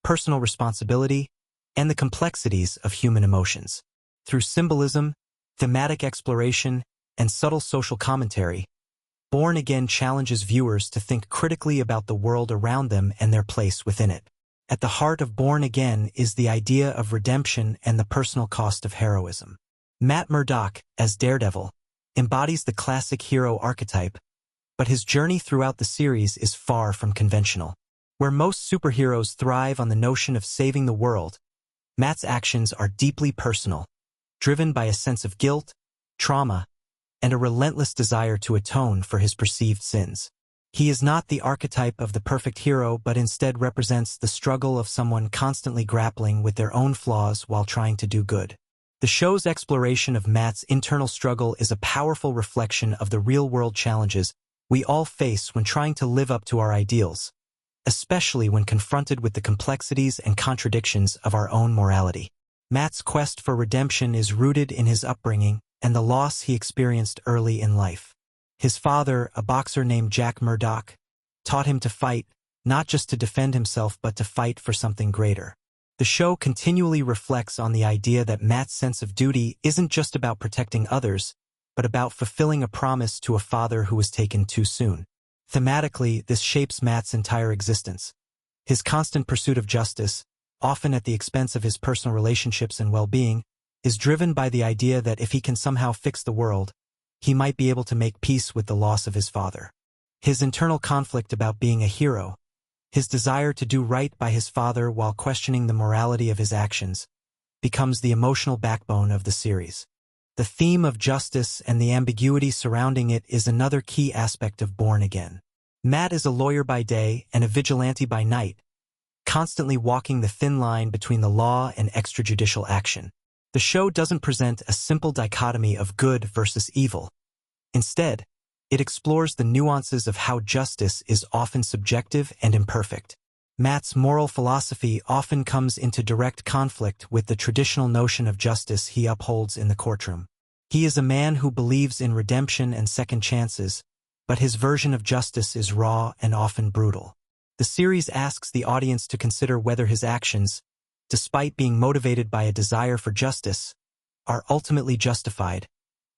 personal responsibility, and the complexities of human emotions. Through symbolism, thematic exploration, and subtle social commentary, Born Again challenges viewers to think critically about the world around them and their place within it. At the heart of Born Again is the idea of redemption and the personal cost of heroism. Matt Murdock, as Daredevil, embodies the classic hero archetype, but his journey throughout the series is far from conventional. Where most superheroes thrive on the notion of saving the world, Matt's actions are deeply personal, driven by a sense of guilt, trauma, and a relentless desire to atone for his perceived sins. He is not the archetype of the perfect hero, but instead represents the struggle of someone constantly grappling with their own flaws while trying to do good. The show's exploration of Matt's internal struggle is a powerful reflection of the real-world challenges we all face when trying to live up to our ideals, especially when confronted with the complexities and contradictions of our own morality. Matt's quest for redemption is rooted in his upbringing and the loss he experienced early in life. His father, a boxer named Jack Murdock, taught him to fight, not just to defend himself but to fight for something greater. The show continually reflects on the idea that Matt's sense of duty isn't just about protecting others, but about fulfilling a promise to a father who was taken too soon. Thematically, this shapes Matt's entire existence. His constant pursuit of justice, often at the expense of his personal relationships and well-being, is driven by the idea that if he can somehow fix the world, he might be able to make peace with the loss of his father. His internal conflict about being a hero, his desire to do right by his father while questioning the morality of his actions, becomes the emotional backbone of the series. The theme of justice and the ambiguity surrounding it is another key aspect of Born Again. Matt is a lawyer by day and a vigilante by night, constantly walking the thin line between the law and extrajudicial action. The show doesn't present a simple dichotomy of good versus evil. Instead, it explores the nuances of how justice is often subjective and imperfect. Matt's moral philosophy often comes into direct conflict with the traditional notion of justice he upholds in the courtroom. He is a man who believes in redemption and second chances, but his version of justice is raw and often brutal. The series asks the audience to consider whether his actions, despite being motivated by a desire for justice, are ultimately justified,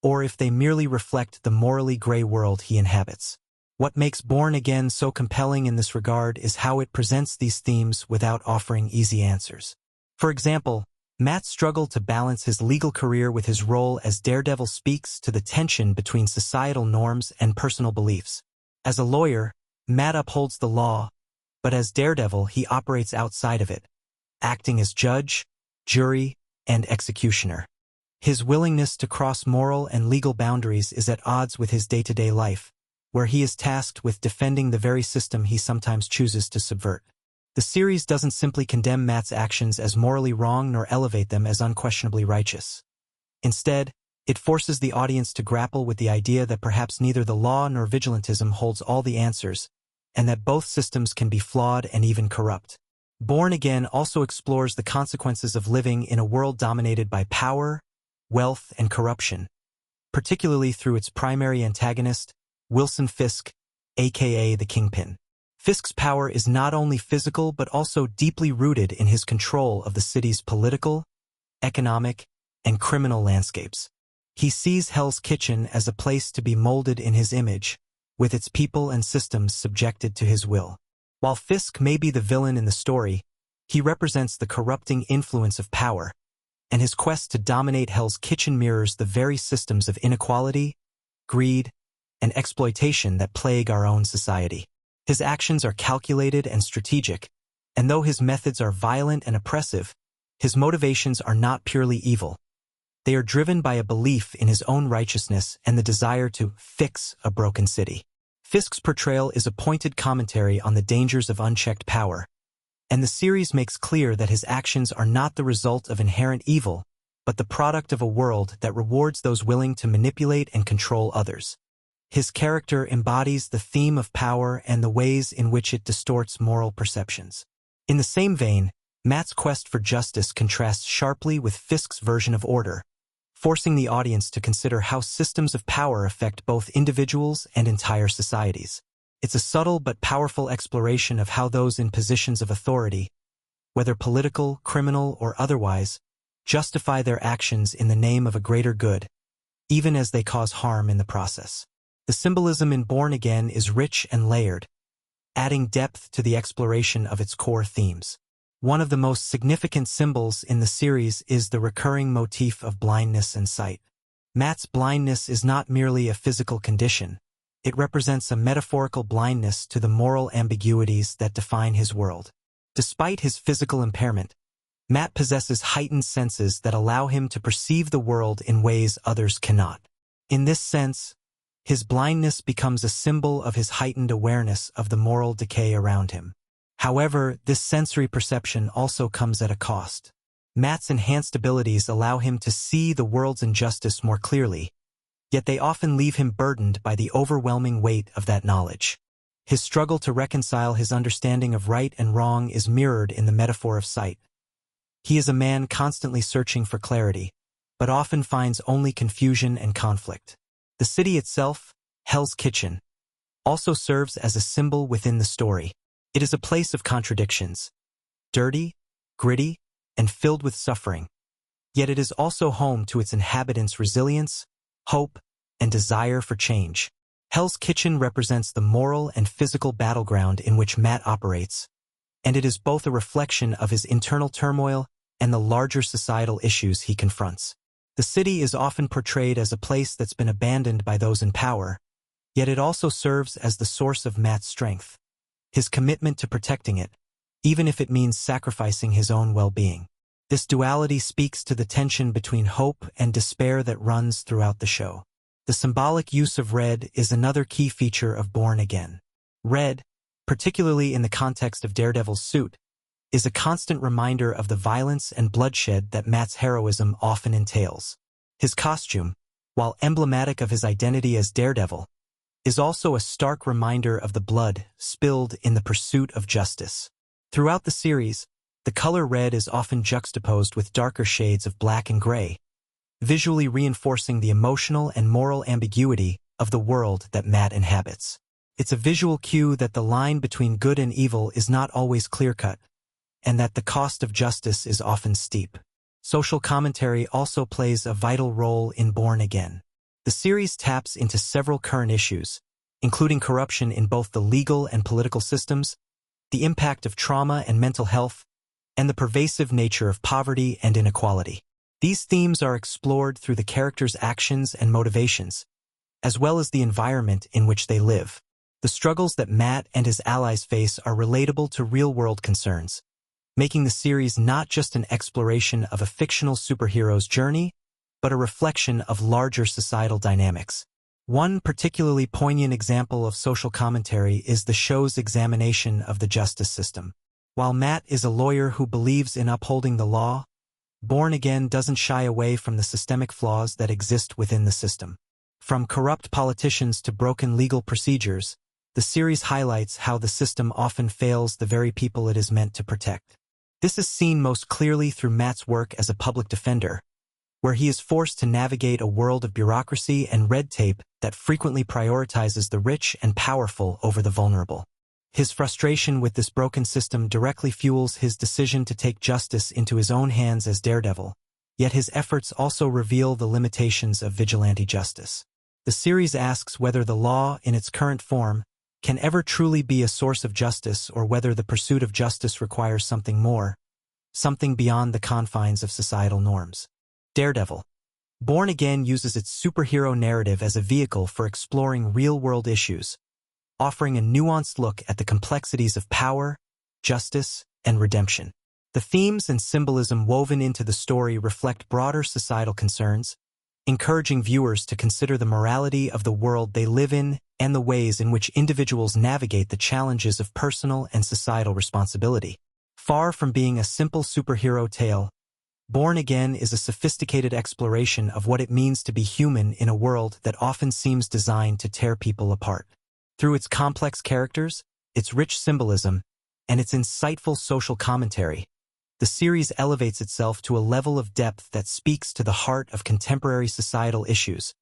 or if they merely reflect the morally gray world he inhabits. What makes Born Again so compelling in this regard is how it presents these themes without offering easy answers. For example, Matt's struggle to balance his legal career with his role as Daredevil speaks to the tension between societal norms and personal beliefs. As a lawyer, Matt upholds the law, but as Daredevil he operates outside of it, acting as judge, jury, and executioner. His willingness to cross moral and legal boundaries is at odds with his day-to-day life, where he is tasked with defending the very system he sometimes chooses to subvert. The series doesn't simply condemn Matt's actions as morally wrong nor elevate them as unquestionably righteous. Instead, it forces the audience to grapple with the idea that perhaps neither the law nor vigilantism holds all the answers, and that both systems can be flawed and even corrupt. Born Again also explores the consequences of living in a world dominated by power, wealth, and corruption, particularly through its primary antagonist, Wilson Fisk, aka the Kingpin. Fisk's power is not only physical but also deeply rooted in his control of the city's political, economic, and criminal landscapes. He sees Hell's Kitchen as a place to be molded in his image, with its people and systems subjected to his will. While Fisk may be the villain in the story, he represents the corrupting influence of power, and his quest to dominate Hell's Kitchen mirrors the very systems of inequality, greed, and exploitation that plague our own society. His actions are calculated and strategic, and though his methods are violent and oppressive, his motivations are not purely evil. They are driven by a belief in his own righteousness and the desire to fix a broken city. Fisk's portrayal is a pointed commentary on the dangers of unchecked power, and the series makes clear that his actions are not the result of inherent evil, but the product of a world that rewards those willing to manipulate and control others. His character embodies the theme of power and the ways in which it distorts moral perceptions. In the same vein, Matt's quest for justice contrasts sharply with Fisk's version of order, forcing the audience to consider how systems of power affect both individuals and entire societies. It's a subtle but powerful exploration of how those in positions of authority, whether political, criminal, or otherwise, justify their actions in the name of a greater good, even as they cause harm in the process. The symbolism in Born Again is rich and layered, adding depth to the exploration of its core themes. One of the most significant symbols in the series is the recurring motif of blindness and sight. Matt's blindness is not merely a physical condition. It represents a metaphorical blindness to the moral ambiguities that define his world. Despite his physical impairment, Matt possesses heightened senses that allow him to perceive the world in ways others cannot. In this sense, his blindness becomes a symbol of his heightened awareness of the moral decay around him. However, this sensory perception also comes at a cost. Matt's enhanced abilities allow him to see the world's injustice more clearly, yet they often leave him burdened by the overwhelming weight of that knowledge. His struggle to reconcile his understanding of right and wrong is mirrored in the metaphor of sight. He is a man constantly searching for clarity, but often finds only confusion and conflict. The city itself, Hell's Kitchen, also serves as a symbol within the story. It is a place of contradictions, dirty, gritty, and filled with suffering. Yet it is also home to its inhabitants' resilience, hope, and desire for change. Hell's Kitchen represents the moral and physical battleground in which Matt operates, and it is both a reflection of his internal turmoil and the larger societal issues he confronts. The city is often portrayed as a place that's been abandoned by those in power, yet it also serves as the source of Matt's strength, his commitment to protecting it, even if it means sacrificing his own well-being. This duality speaks to the tension between hope and despair that runs throughout the show. The symbolic use of red is another key feature of Born Again. Red, particularly in the context of Daredevil's suit, is a constant reminder of the violence and bloodshed that Matt's heroism often entails. His costume, while emblematic of his identity as Daredevil, is also a stark reminder of the blood spilled in the pursuit of justice. Throughout the series, the color red is often juxtaposed with darker shades of black and gray, visually reinforcing the emotional and moral ambiguity of the world that Matt inhabits. It's a visual cue that the line between good and evil is not always clear-cut, and that the cost of justice is often steep. Social commentary also plays a vital role in Born Again. The series taps into several current issues, including corruption in both the legal and political systems, the impact of trauma and mental health, and the pervasive nature of poverty and inequality. These themes are explored through the characters' actions and motivations, as well as the environment in which they live. The struggles that Matt and his allies face are relatable to real-world concerns, making the series not just an exploration of a fictional superhero's journey, but a reflection of larger societal dynamics. One particularly poignant example of social commentary is the show's examination of the justice system. While Matt is a lawyer who believes in upholding the law, Born Again doesn't shy away from the systemic flaws that exist within the system. From corrupt politicians to broken legal procedures, the series highlights how the system often fails the very people it is meant to protect. This is seen most clearly through Matt's work as a public defender, where he is forced to navigate a world of bureaucracy and red tape that frequently prioritizes the rich and powerful over the vulnerable. His frustration with this broken system directly fuels his decision to take justice into his own hands as Daredevil, yet his efforts also reveal the limitations of vigilante justice. The series asks whether the law, in its current form, can ever truly be a source of justice, or whether the pursuit of justice requires something more, something beyond the confines of societal norms. Daredevil. Born Again uses its superhero narrative as a vehicle for exploring real-world issues, offering a nuanced look at the complexities of power, justice, and redemption. The themes and symbolism woven into the story reflect broader societal concerns, encouraging viewers to consider the morality of the world they live in and the ways in which individuals navigate the challenges of personal and societal responsibility. Far from being a simple superhero tale, Born Again is a sophisticated exploration of what it means to be human in a world that often seems designed to tear people apart. Through its complex characters, its rich symbolism, and its insightful social commentary, the series elevates itself to a level of depth that speaks to the heart of contemporary societal issues,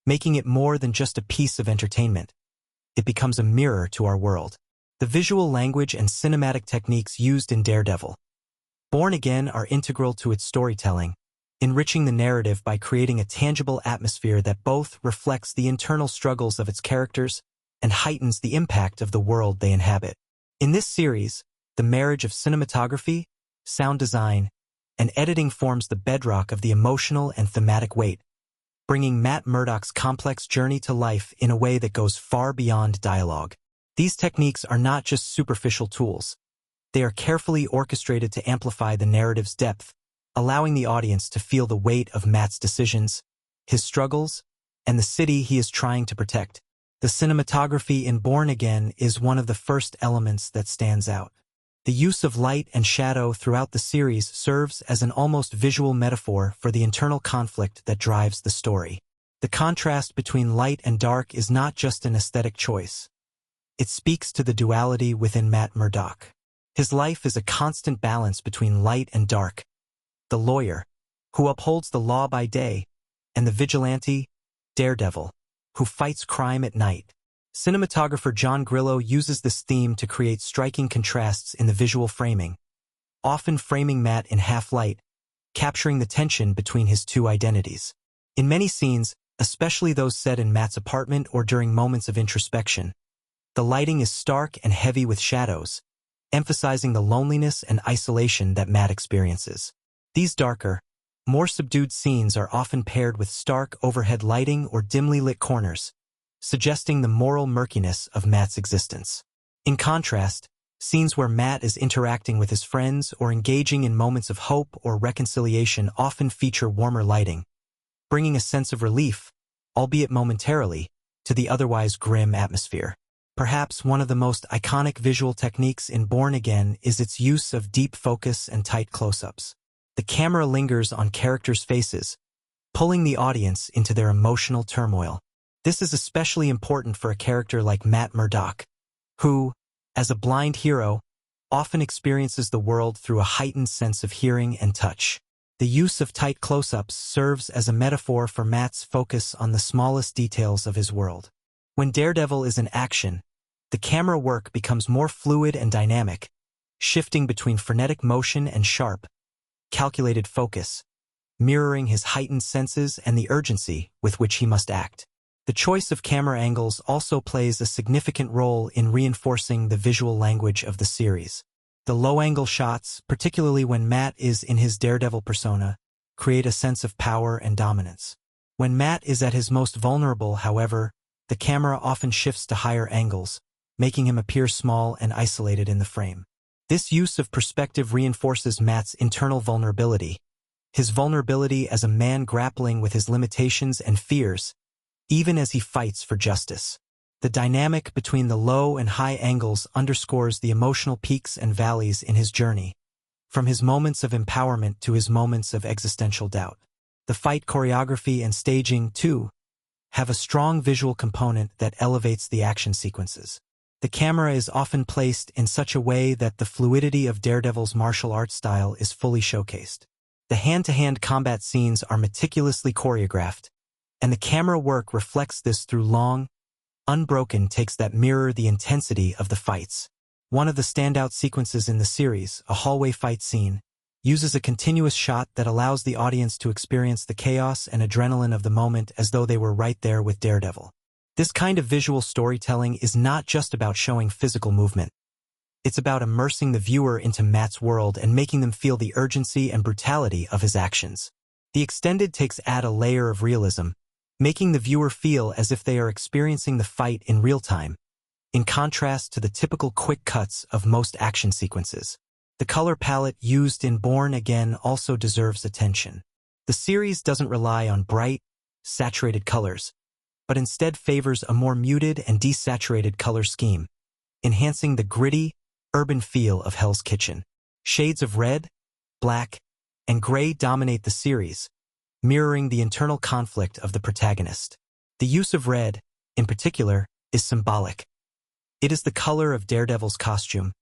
making it more than just a piece of entertainment. It becomes a mirror to our world. The visual language and cinematic techniques used in Daredevil, Born Again are integral to its storytelling, enriching the narrative by creating a tangible atmosphere that both reflects the internal struggles of its characters and heightens the impact of the world they inhabit. In this series, the marriage of cinematography, sound design, and editing forms the bedrock of the emotional and thematic weight, bringing Matt Murdock's complex journey to life in a way that goes far beyond dialogue. These techniques are not just superficial tools. They are carefully orchestrated to amplify the narrative's depth, allowing the audience to feel the weight of Matt's decisions, his struggles, and the city he is trying to protect. The cinematography in Born Again is one of the first elements that stands out. The use of light and shadow throughout the series serves as an almost visual metaphor for the internal conflict that drives the story. The contrast between light and dark is not just an aesthetic choice. It speaks to the duality within Matt Murdock. His life is a constant balance between light and dark. The lawyer, who upholds the law by day, and the vigilante, Daredevil, who fights crime at night. Cinematographer John Grillo uses this theme to create striking contrasts in the visual framing, often framing Matt in half-light, capturing the tension between his two identities. In many scenes, especially those set in Matt's apartment or during moments of introspection, the lighting is stark and heavy with shadows, emphasizing the loneliness and isolation that Matt experiences. These darker, more subdued scenes are often paired with stark overhead lighting or dimly lit corners, suggesting the moral murkiness of Matt's existence. In contrast, Scenes where Matt is interacting with his friends or engaging in moments of hope or reconciliation often feature warmer lighting, bringing a sense of relief, albeit momentarily, to the otherwise grim atmosphere. Perhaps one of the most iconic visual techniques in Born Again is its use of deep focus and tight close-ups. The camera lingers on characters' faces, pulling the audience into their emotional turmoil. This is especially important for a character like Matt Murdock, who, as a blind hero, often experiences the world through a heightened sense of hearing and touch. The use of tight close-ups serves as a metaphor for Matt's focus on the smallest details of his world. When Daredevil is in action, the camera work becomes more fluid and dynamic, shifting between frenetic motion and sharp, calculated focus, mirroring his heightened senses and the urgency with which he must act. The choice of camera angles also plays a significant role in reinforcing the visual language of the series. The low-angle shots, particularly when Matt is in his Daredevil persona, create a sense of power and dominance. When Matt is at his most vulnerable, however, the camera often shifts to higher angles, making him appear small and isolated in the frame. This use of perspective reinforces Matt's internal vulnerability, his vulnerability as a man grappling with his limitations and fears, even as he fights for justice. The dynamic between the low and high angles underscores the emotional peaks and valleys in his journey, from his moments of empowerment to his moments of existential doubt. The fight choreography and staging, too, have a strong visual component that elevates the action sequences. The camera is often placed in such a way that the fluidity of Daredevil's martial arts style is fully showcased. The hand-to-hand combat scenes are meticulously choreographed, and the camera work reflects this through long, unbroken takes that mirror the intensity of the fights. One of the standout sequences in the series, a hallway fight scene, uses a continuous shot that allows the audience to experience the chaos and adrenaline of the moment as though they were right there with Daredevil. This kind of visual storytelling is not just about showing physical movement. It's about immersing the viewer into Matt's world and making them feel the urgency and brutality of his actions. The extended takes add a layer of realism, making the viewer feel as if they are experiencing the fight in real time, in contrast to the typical quick cuts of most action sequences. The color palette used in Born Again also deserves attention. The series doesn't rely on bright, saturated colors, but instead favors a more muted and desaturated color scheme, enhancing the gritty, urban feel of Hell's Kitchen. Shades of red, black, and gray dominate the series, mirroring the internal conflict of the protagonist. The use of red, in particular, is symbolic. It is the color of Daredevil's costume,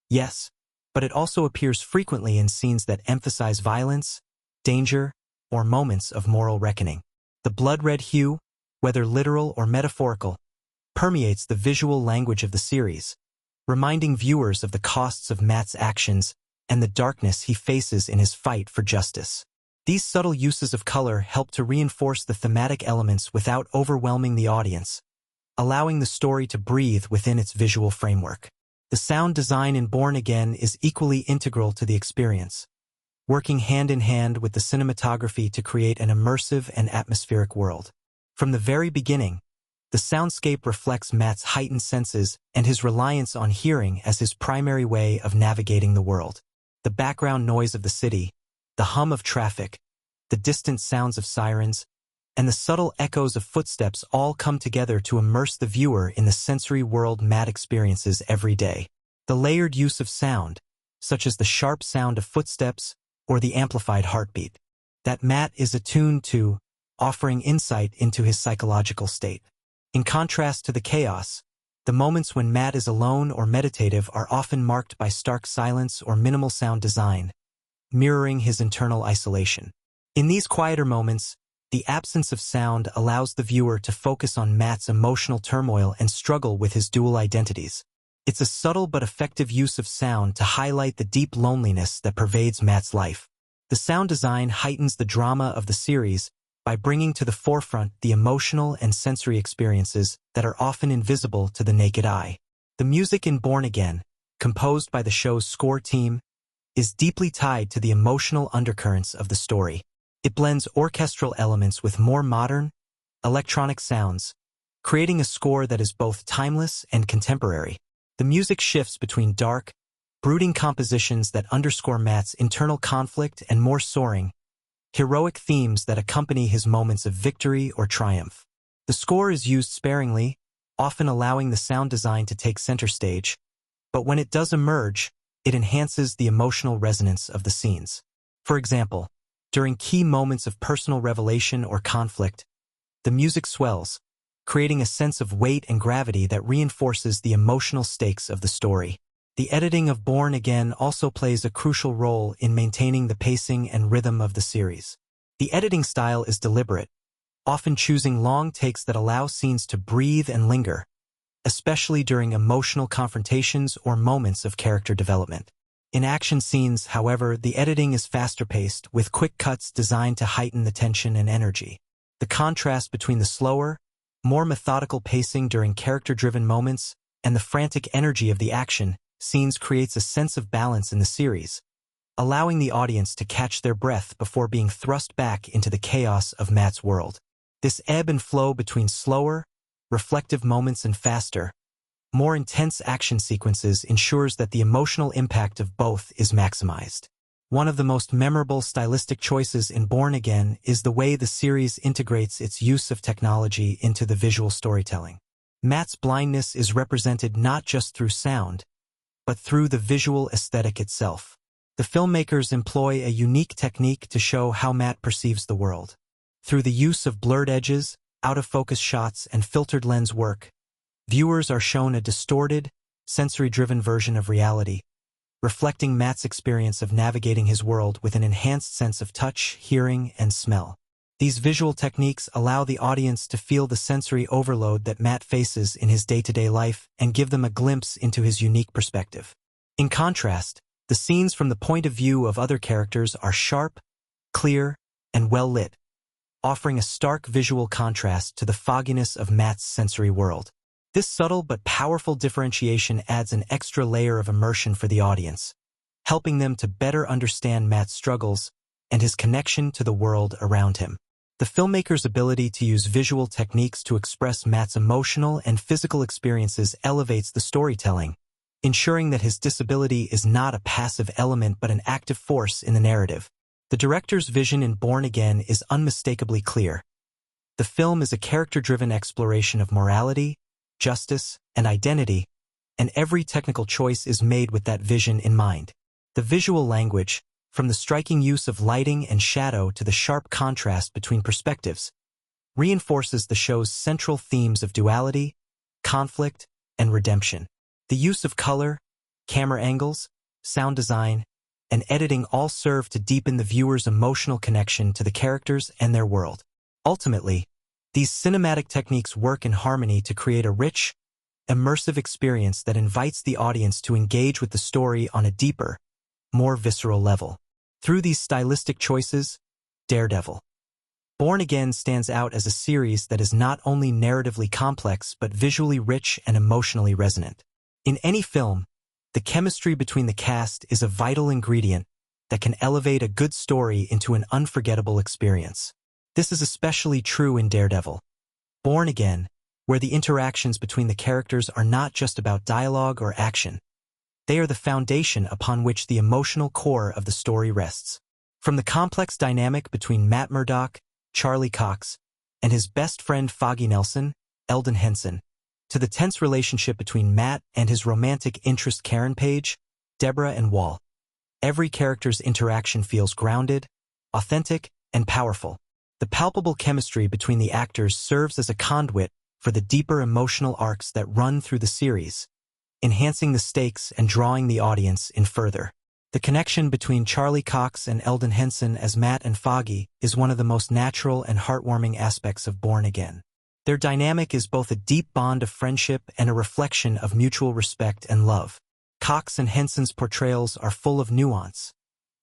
yes, but it also appears frequently in scenes that emphasize violence, danger, or moments of moral reckoning. The blood-red hue, whether literal or metaphorical, permeates the visual language of the series, reminding viewers of the costs of Matt's actions and the darkness he faces in his fight for justice. These subtle uses of color help to reinforce the thematic elements without overwhelming the audience, allowing the story to breathe within its visual framework. The sound design in Born Again is equally integral to the experience, working hand-in-hand with the cinematography to create an immersive and atmospheric world. From the very beginning, the soundscape reflects Matt's heightened senses and his reliance on hearing as his primary way of navigating the world. The background noise of the city, the hum of traffic, the distant sounds of sirens, and the subtle echoes of footsteps all come together to immerse the viewer in the sensory world Matt experiences every day. The layered use of sound, such as the sharp sound of footsteps or the amplified heartbeat, that Matt is attuned to, offering insight into his psychological state. In contrast to the chaos, the moments when Matt is alone or meditative are often marked by stark silence or minimal sound design, mirroring his internal isolation. In these quieter moments, the absence of sound allows the viewer to focus on Matt's emotional turmoil and struggle with his dual identities. It's a subtle but effective use of sound to highlight the deep loneliness that pervades Matt's life. The sound design heightens the drama of the series by bringing to the forefront the emotional and sensory experiences that are often invisible to the naked eye. The music in Born Again, composed by the show's score team, is deeply tied to the emotional undercurrents of the story. It blends orchestral elements with more modern, electronic sounds, creating a score that is both timeless and contemporary. The music shifts between dark, brooding compositions that underscore Matt's internal conflict and more soaring, heroic themes that accompany his moments of victory or triumph. The score is used sparingly, often allowing the sound design to take center stage, but when it does emerge, it enhances the emotional resonance of the scenes. For example, during key moments of personal revelation or conflict, the music swells, creating a sense of weight and gravity that reinforces the emotional stakes of the story. The editing of Born Again also plays a crucial role in maintaining the pacing and rhythm of the series. The editing style is deliberate, often choosing long takes that allow scenes to breathe and linger, especially during emotional confrontations or moments of character development. In action scenes, however, the editing is faster-paced, with quick cuts designed to heighten the tension and energy. The contrast between the slower, more methodical pacing during character-driven moments and the frantic energy of the action scenes creates a sense of balance in the series, allowing the audience to catch their breath before being thrust back into the chaos of Matt's world. This ebb and flow between slower, reflective moments and faster, more intense action sequences ensures that the emotional impact of both is maximized. One of the most memorable stylistic choices in Born Again is the way the series integrates its use of technology into the visual storytelling. Matt's blindness is represented not just through sound, but through the visual aesthetic itself. The filmmakers employ a unique technique to show how Matt perceives the world. Through the use of blurred edges, out-of-focus shots, and filtered lens work, viewers are shown a distorted, sensory-driven version of reality, reflecting Matt's experience of navigating his world with an enhanced sense of touch, hearing, and smell. These visual techniques allow the audience to feel the sensory overload that Matt faces in his day-to-day life and give them a glimpse into his unique perspective. In contrast, the scenes from the point of view of other characters are sharp, clear, and well-lit, offering a stark visual contrast to the fogginess of Matt's sensory world. This subtle but powerful differentiation adds an extra layer of immersion for the audience, helping them to better understand Matt's struggles and his connection to the world around him. The filmmaker's ability to use visual techniques to express Matt's emotional and physical experiences elevates the storytelling, ensuring that his disability is not a passive element but an active force in the narrative. The director's vision in Born Again is unmistakably clear. The film is a character-driven exploration of morality, justice, and identity, and every technical choice is made with that vision in mind. The visual language, from the striking use of lighting and shadow to the sharp contrast between perspectives, reinforces the show's central themes of duality, conflict, and redemption. The use of color, camera angles, sound design, and editing all serve to deepen the viewer's emotional connection to the characters and their world. Ultimately, these cinematic techniques work in harmony to create a rich, immersive experience that invites the audience to engage with the story on a deeper, more visceral level. Through these stylistic choices, Daredevil, Born Again stands out as a series that is not only narratively complex but visually rich and emotionally resonant. In any film, the chemistry between the cast is a vital ingredient that can elevate a good story into an unforgettable experience. This is especially true in Daredevil, Born Again, where the interactions between the characters are not just about dialogue or action. They are the foundation upon which the emotional core of the story rests. From the complex dynamic between Matt Murdock, Charlie Cox, and his best friend Foggy Nelson, Eldon Henson, to the tense relationship between Matt and his romantic interest Karen Page, Deborah, and Wall, every character's interaction feels grounded, authentic, and powerful. The palpable chemistry between the actors serves as a conduit for the deeper emotional arcs that run through the series, enhancing the stakes and drawing the audience in further. The connection between Charlie Cox and Eldon Henson as Matt and Foggy is one of the most natural and heartwarming aspects of Born Again. Their dynamic is both a deep bond of friendship and a reflection of mutual respect and love. Cox and Henson's portrayals are full of nuance,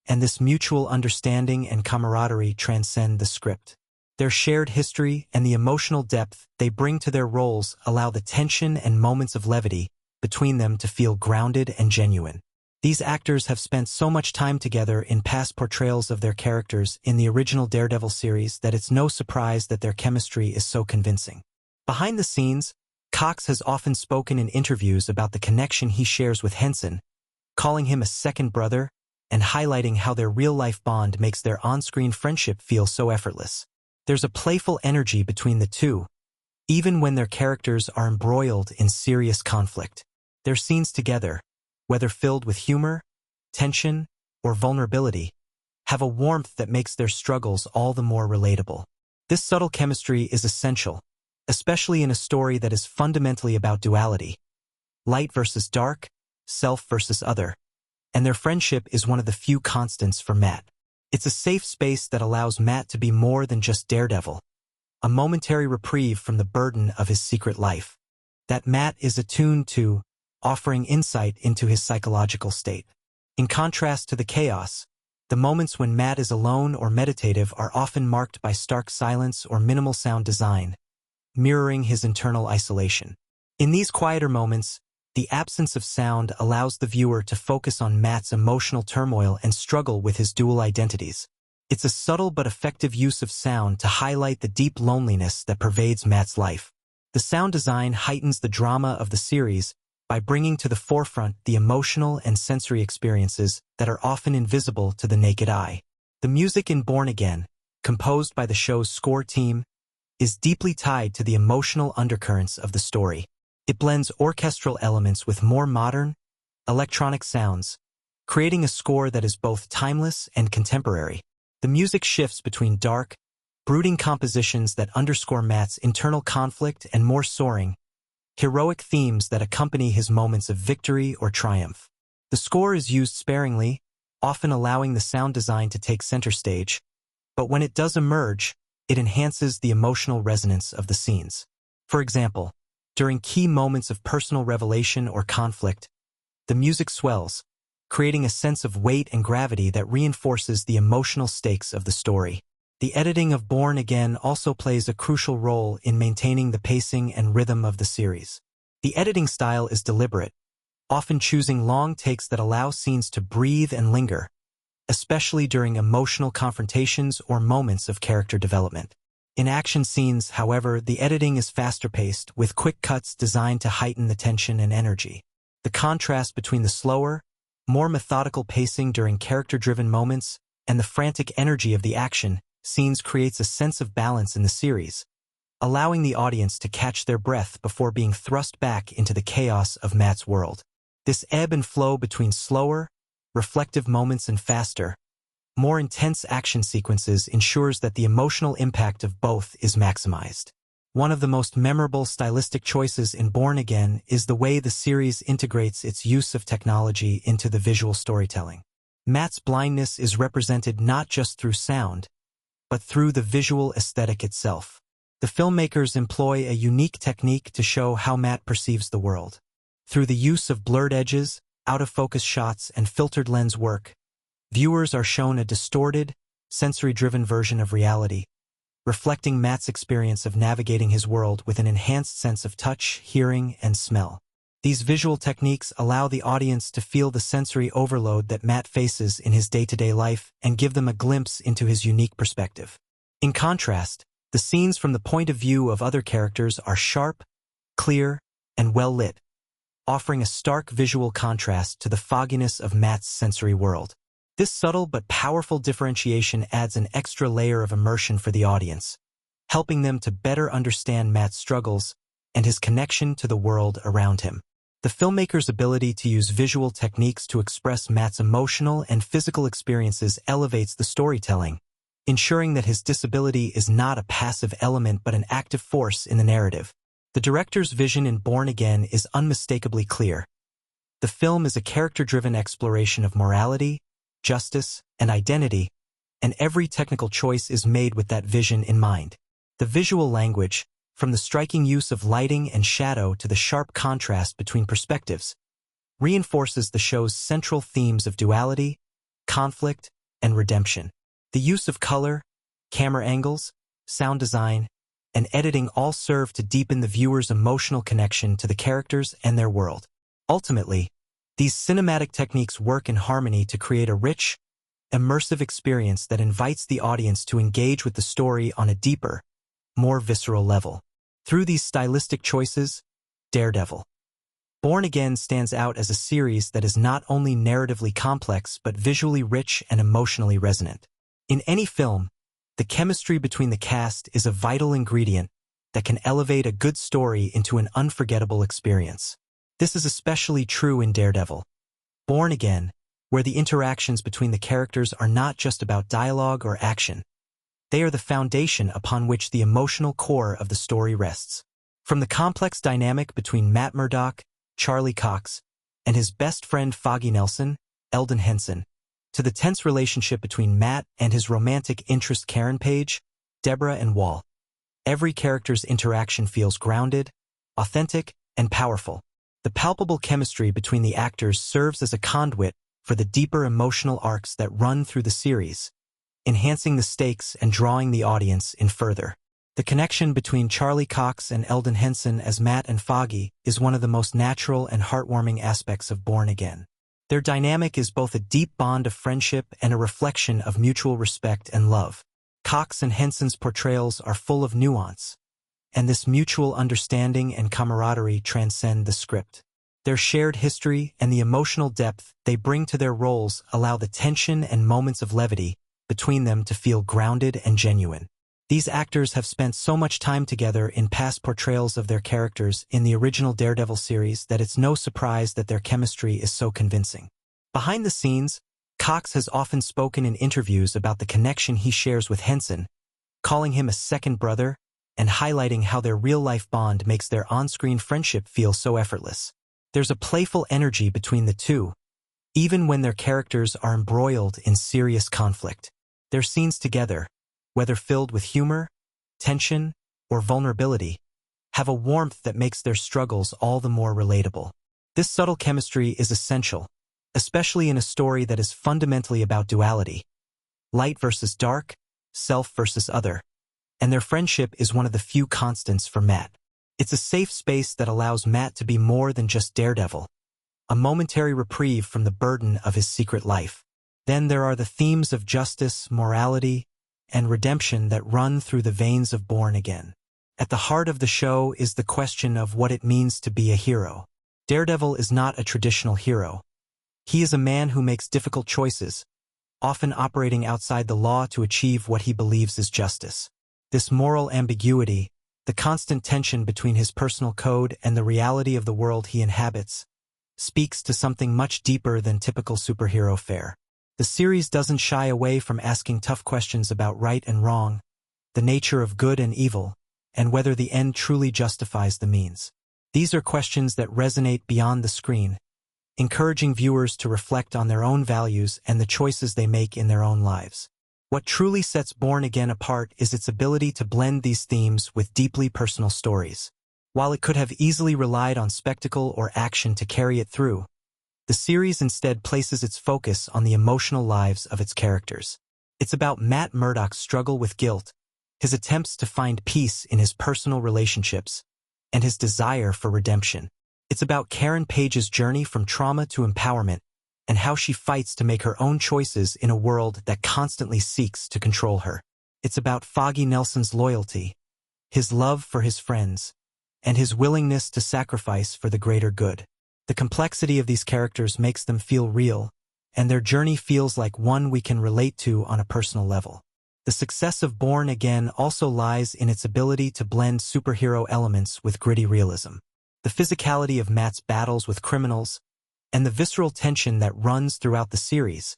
and this mutual understanding and camaraderie transcend the script. Their shared history and the emotional depth they bring to their roles allow the tension and moments of levity between them to feel grounded and genuine. These actors have spent so much time together in past portrayals of their characters in the original Daredevil series that it's no surprise that their chemistry is so convincing. Behind the scenes, Cox has often spoken in interviews about the connection he shares with Henson, calling him a second brother and highlighting how their real-life bond makes their on-screen friendship feel so effortless. There's a playful energy between the two, even when their characters are embroiled in serious conflict. Their scenes together, whether filled with humor, tension, or vulnerability, have a warmth that makes their struggles all the more relatable. This subtle chemistry is essential, especially in a story that is fundamentally about duality, light versus dark, self versus other, and their friendship is one of the few constants for Matt. It's a safe space that allows Matt to be more than just Daredevil, a momentary reprieve from the burden of his secret life, that Matt is attuned to, offering insight into his psychological state. In contrast to the chaos, the moments when Matt is alone or meditative are often marked by stark silence or minimal sound design, mirroring his internal isolation. In these quieter moments, the absence of sound allows the viewer to focus on Matt's emotional turmoil and struggle with his dual identities. It's a subtle but effective use of sound to highlight the deep loneliness that pervades Matt's life. The sound design heightens the drama of the series by bringing to the forefront the emotional and sensory experiences that are often invisible to the naked eye. The music in Born Again, composed by the show's score team, is deeply tied to the emotional undercurrents of the story. It blends orchestral elements with more modern, electronic sounds, creating a score that is both timeless and contemporary. The music shifts between dark, brooding compositions that underscore Matt's internal conflict and more soaring, heroic themes that accompany his moments of victory or triumph. The score is used sparingly, often allowing the sound design to take center stage, but when it does emerge, it enhances the emotional resonance of the scenes. For example, during key moments of personal revelation or conflict, the music swells, creating a sense of weight and gravity that reinforces the emotional stakes of the story. The editing of Born Again also plays a crucial role in maintaining the pacing and rhythm of the series. The editing style is deliberate, often choosing long takes that allow scenes to breathe and linger, especially during emotional confrontations or moments of character development. In action scenes, however, the editing is faster-paced, with quick cuts designed to heighten the tension and energy. The contrast between the slower, more methodical pacing during character-driven moments and the frantic energy of the action scenes creates a sense of balance in the series, allowing the audience to catch their breath before being thrust back into the chaos of Matt's world. This ebb and flow between slower, reflective moments and faster, more intense action sequences ensures that the emotional impact of both is maximized. One of the most memorable stylistic choices in Born Again is the way the series integrates its use of technology into the visual storytelling. Matt's blindness is represented not just through sound, but through the visual aesthetic itself. The filmmakers employ a unique technique to show how Matt perceives the world. Through the use of blurred edges, out-of-focus shots, and filtered lens work, viewers are shown a distorted, sensory-driven version of reality, reflecting Matt's experience of navigating his world with an enhanced sense of touch, hearing, and smell. These visual techniques allow the audience to feel the sensory overload that Matt faces in his day-to-day life and give them a glimpse into his unique perspective. In contrast, the scenes from the point of view of other characters are sharp, clear, and well-lit, offering a stark visual contrast to the fogginess of Matt's sensory world. This subtle but powerful differentiation adds an extra layer of immersion for the audience, helping them to better understand Matt's struggles and his connection to the world around him. The filmmaker's ability to use visual techniques to express Matt's emotional and physical experiences elevates the storytelling, ensuring that his disability is not a passive element but an active force in the narrative. The director's vision in Born Again is unmistakably clear. The film is a character-driven exploration of morality, justice, and identity, and every technical choice is made with that vision in mind. The visual language, from the striking use of lighting and shadow to the sharp contrast between perspectives, reinforces the show's central themes of duality, conflict, and redemption. The use of color, camera angles, sound design, and editing all serve to deepen the viewer's emotional connection to the characters and their world. Ultimately, these cinematic techniques work in harmony to create a rich, immersive experience that invites the audience to engage with the story on a deeper, more visceral level. Through these stylistic choices, Daredevil. Born Again stands out as a series that is not only narratively complex but visually rich and emotionally resonant. In any film, the chemistry between the cast is a vital ingredient that can elevate a good story into an unforgettable experience. This is especially true in Daredevil. Born Again, where the interactions between the characters are not just about dialogue or action. They are the foundation upon which the emotional core of the story rests. From the complex dynamic between Matt Murdock, Charlie Cox, and his best friend Foggy Nelson, Eldon Henson, to the tense relationship between Matt and his romantic interest Karen Page, Deborah and Wall. Every character's interaction feels grounded, authentic, and powerful. The palpable chemistry between the actors serves as a conduit for the deeper emotional arcs that run through the series, enhancing the stakes and drawing the audience in further. The connection between Charlie Cox and Eldon Henson as Matt and Foggy is one of the most natural and heartwarming aspects of Born Again. Their dynamic is both a deep bond of friendship and a reflection of mutual respect and love. Cox and Henson's portrayals are full of nuance, and this mutual understanding and camaraderie transcend the script. Their shared history and the emotional depth they bring to their roles allow the tension and moments of levity between them to feel grounded and genuine. These actors have spent so much time together in past portrayals of their characters in the original Daredevil series that it's no surprise that their chemistry is so convincing. Behind the scenes, Cox has often spoken in interviews about the connection he shares with Henson, calling him a second brother and highlighting how their real-life bond makes their on-screen friendship feel so effortless. There's a playful energy between the two, even when their characters are embroiled in serious conflict. Their scenes together, whether filled with humor, tension, or vulnerability, have a warmth that makes their struggles all the more relatable. This subtle chemistry is essential, especially in a story that is fundamentally about duality, light versus dark, self versus other, and their friendship is one of the few constants for Matt. It's a safe space that allows Matt to be more than just Daredevil, a momentary reprieve from the burden of his secret life. Then there are the themes of justice, morality, and redemption that run through the veins of Born Again. At the heart of the show is the question of what it means to be a hero. Daredevil is not a traditional hero. He is a man who makes difficult choices, often operating outside the law to achieve what he believes is justice. This moral ambiguity, the constant tension between his personal code and the reality of the world he inhabits, speaks to something much deeper than typical superhero fare. The series doesn't shy away from asking tough questions about right and wrong, the nature of good and evil, and whether the end truly justifies the means. These are questions that resonate beyond the screen, encouraging viewers to reflect on their own values and the choices they make in their own lives. What truly sets Born Again apart is its ability to blend these themes with deeply personal stories. While it could have easily relied on spectacle or action to carry it through, the series instead places its focus on the emotional lives of its characters. It's about Matt Murdock's struggle with guilt, his attempts to find peace in his personal relationships, and his desire for redemption. It's about Karen Page's journey from trauma to empowerment, and how she fights to make her own choices in a world that constantly seeks to control her. It's about Foggy Nelson's loyalty, his love for his friends, and his willingness to sacrifice for the greater good. The complexity of these characters makes them feel real, and their journey feels like one we can relate to on a personal level. The success of Born Again also lies in its ability to blend superhero elements with gritty realism. The physicality of Matt's battles with criminals, and the visceral tension that runs throughout the series,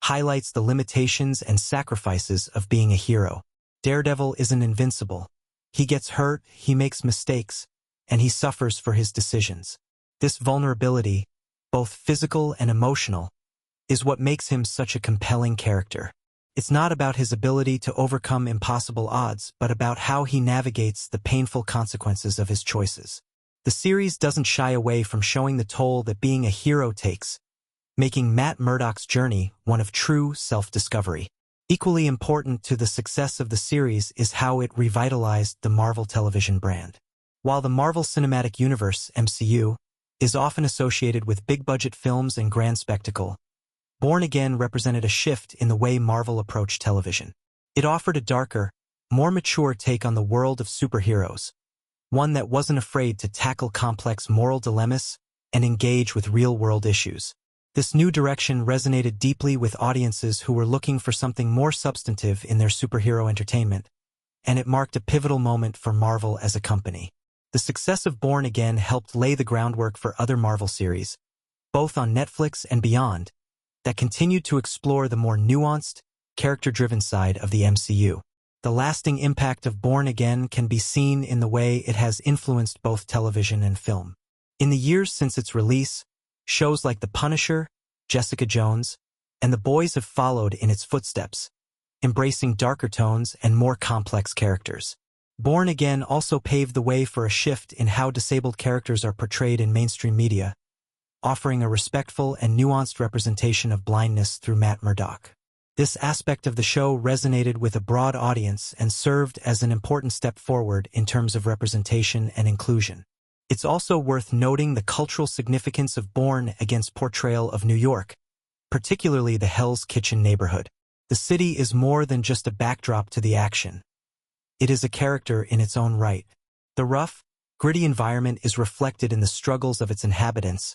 highlights the limitations and sacrifices of being a hero. Daredevil isn't invincible. He gets hurt, he makes mistakes, and he suffers for his decisions. This vulnerability, both physical and emotional, is what makes him such a compelling character. It's not about his ability to overcome impossible odds, but about how he navigates the painful consequences of his choices. The series doesn't shy away from showing the toll that being a hero takes, making Matt Murdock's journey one of true self-discovery. Equally important to the success of the series is how it revitalized the Marvel television brand. While the Marvel Cinematic Universe, MCU, is often associated with big-budget films and grand spectacle, Born Again represented a shift in the way Marvel approached television. It offered a darker, more mature take on the world of superheroes, one that wasn't afraid to tackle complex moral dilemmas and engage with real-world issues. This new direction resonated deeply with audiences who were looking for something more substantive in their superhero entertainment, and it marked a pivotal moment for Marvel as a company. The success of Born Again helped lay the groundwork for other Marvel series, both on Netflix and beyond, that continued to explore the more nuanced, character-driven side of the MCU. The lasting impact of Born Again can be seen in the way it has influenced both television and film. In the years since its release, shows like The Punisher, Jessica Jones, and The Boys have followed in its footsteps, embracing darker tones and more complex characters. Born Again also paved the way for a shift in how disabled characters are portrayed in mainstream media, offering a respectful and nuanced representation of blindness through Matt Murdock. This aspect of the show resonated with a broad audience and served as an important step forward in terms of representation and inclusion. It's also worth noting the cultural significance of Born Again's portrayal of New York, particularly the Hell's Kitchen neighborhood. The city is more than just a backdrop to the action. It is a character in its own right. The rough, gritty environment is reflected in the struggles of its inhabitants,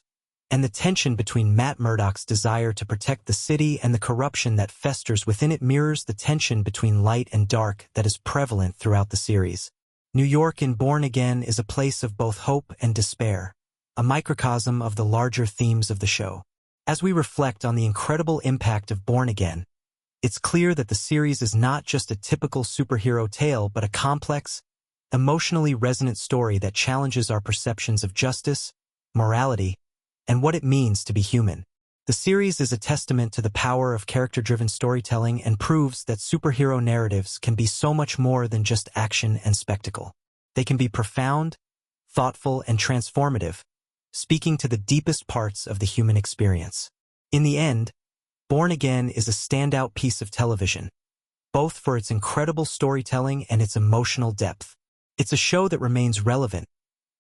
and the tension between Matt Murdock's desire to protect the city and the corruption that festers within it mirrors the tension between light and dark that is prevalent throughout the series. New York in Born Again is a place of both hope and despair, a microcosm of the larger themes of the show. As we reflect on the incredible impact of Born Again, it's clear that the series is not just a typical superhero tale but a complex, emotionally resonant story that challenges our perceptions of justice, morality, and what it means to be human. The series is a testament to the power of character-driven storytelling and proves that superhero narratives can be so much more than just action and spectacle. They can be profound, thoughtful, and transformative, speaking to the deepest parts of the human experience. In the end, Born Again is a standout piece of television, both for its incredible storytelling and its emotional depth. It's a show that remains relevant,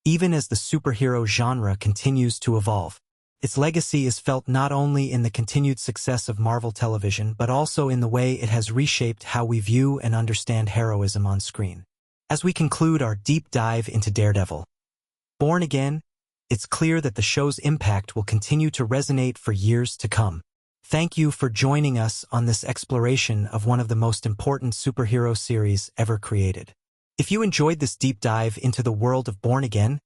even as the superhero genre continues to evolve. Its legacy is felt not only in the continued success of Marvel television but also in the way it has reshaped how we view and understand heroism on screen. As we conclude our deep dive into Daredevil, Born Again, it's clear that the show's impact will continue to resonate for years to come. Thank you for joining us on this exploration of one of the most important superhero series ever created. If you enjoyed this deep dive into the world of Born Again,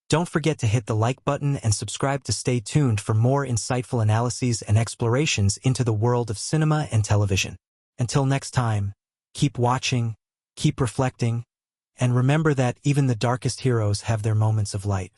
don't forget to hit the like button and subscribe to stay tuned for more insightful analyses and explorations into the world of cinema and television. Until next time, keep watching, keep reflecting, and remember that even the darkest heroes have their moments of light.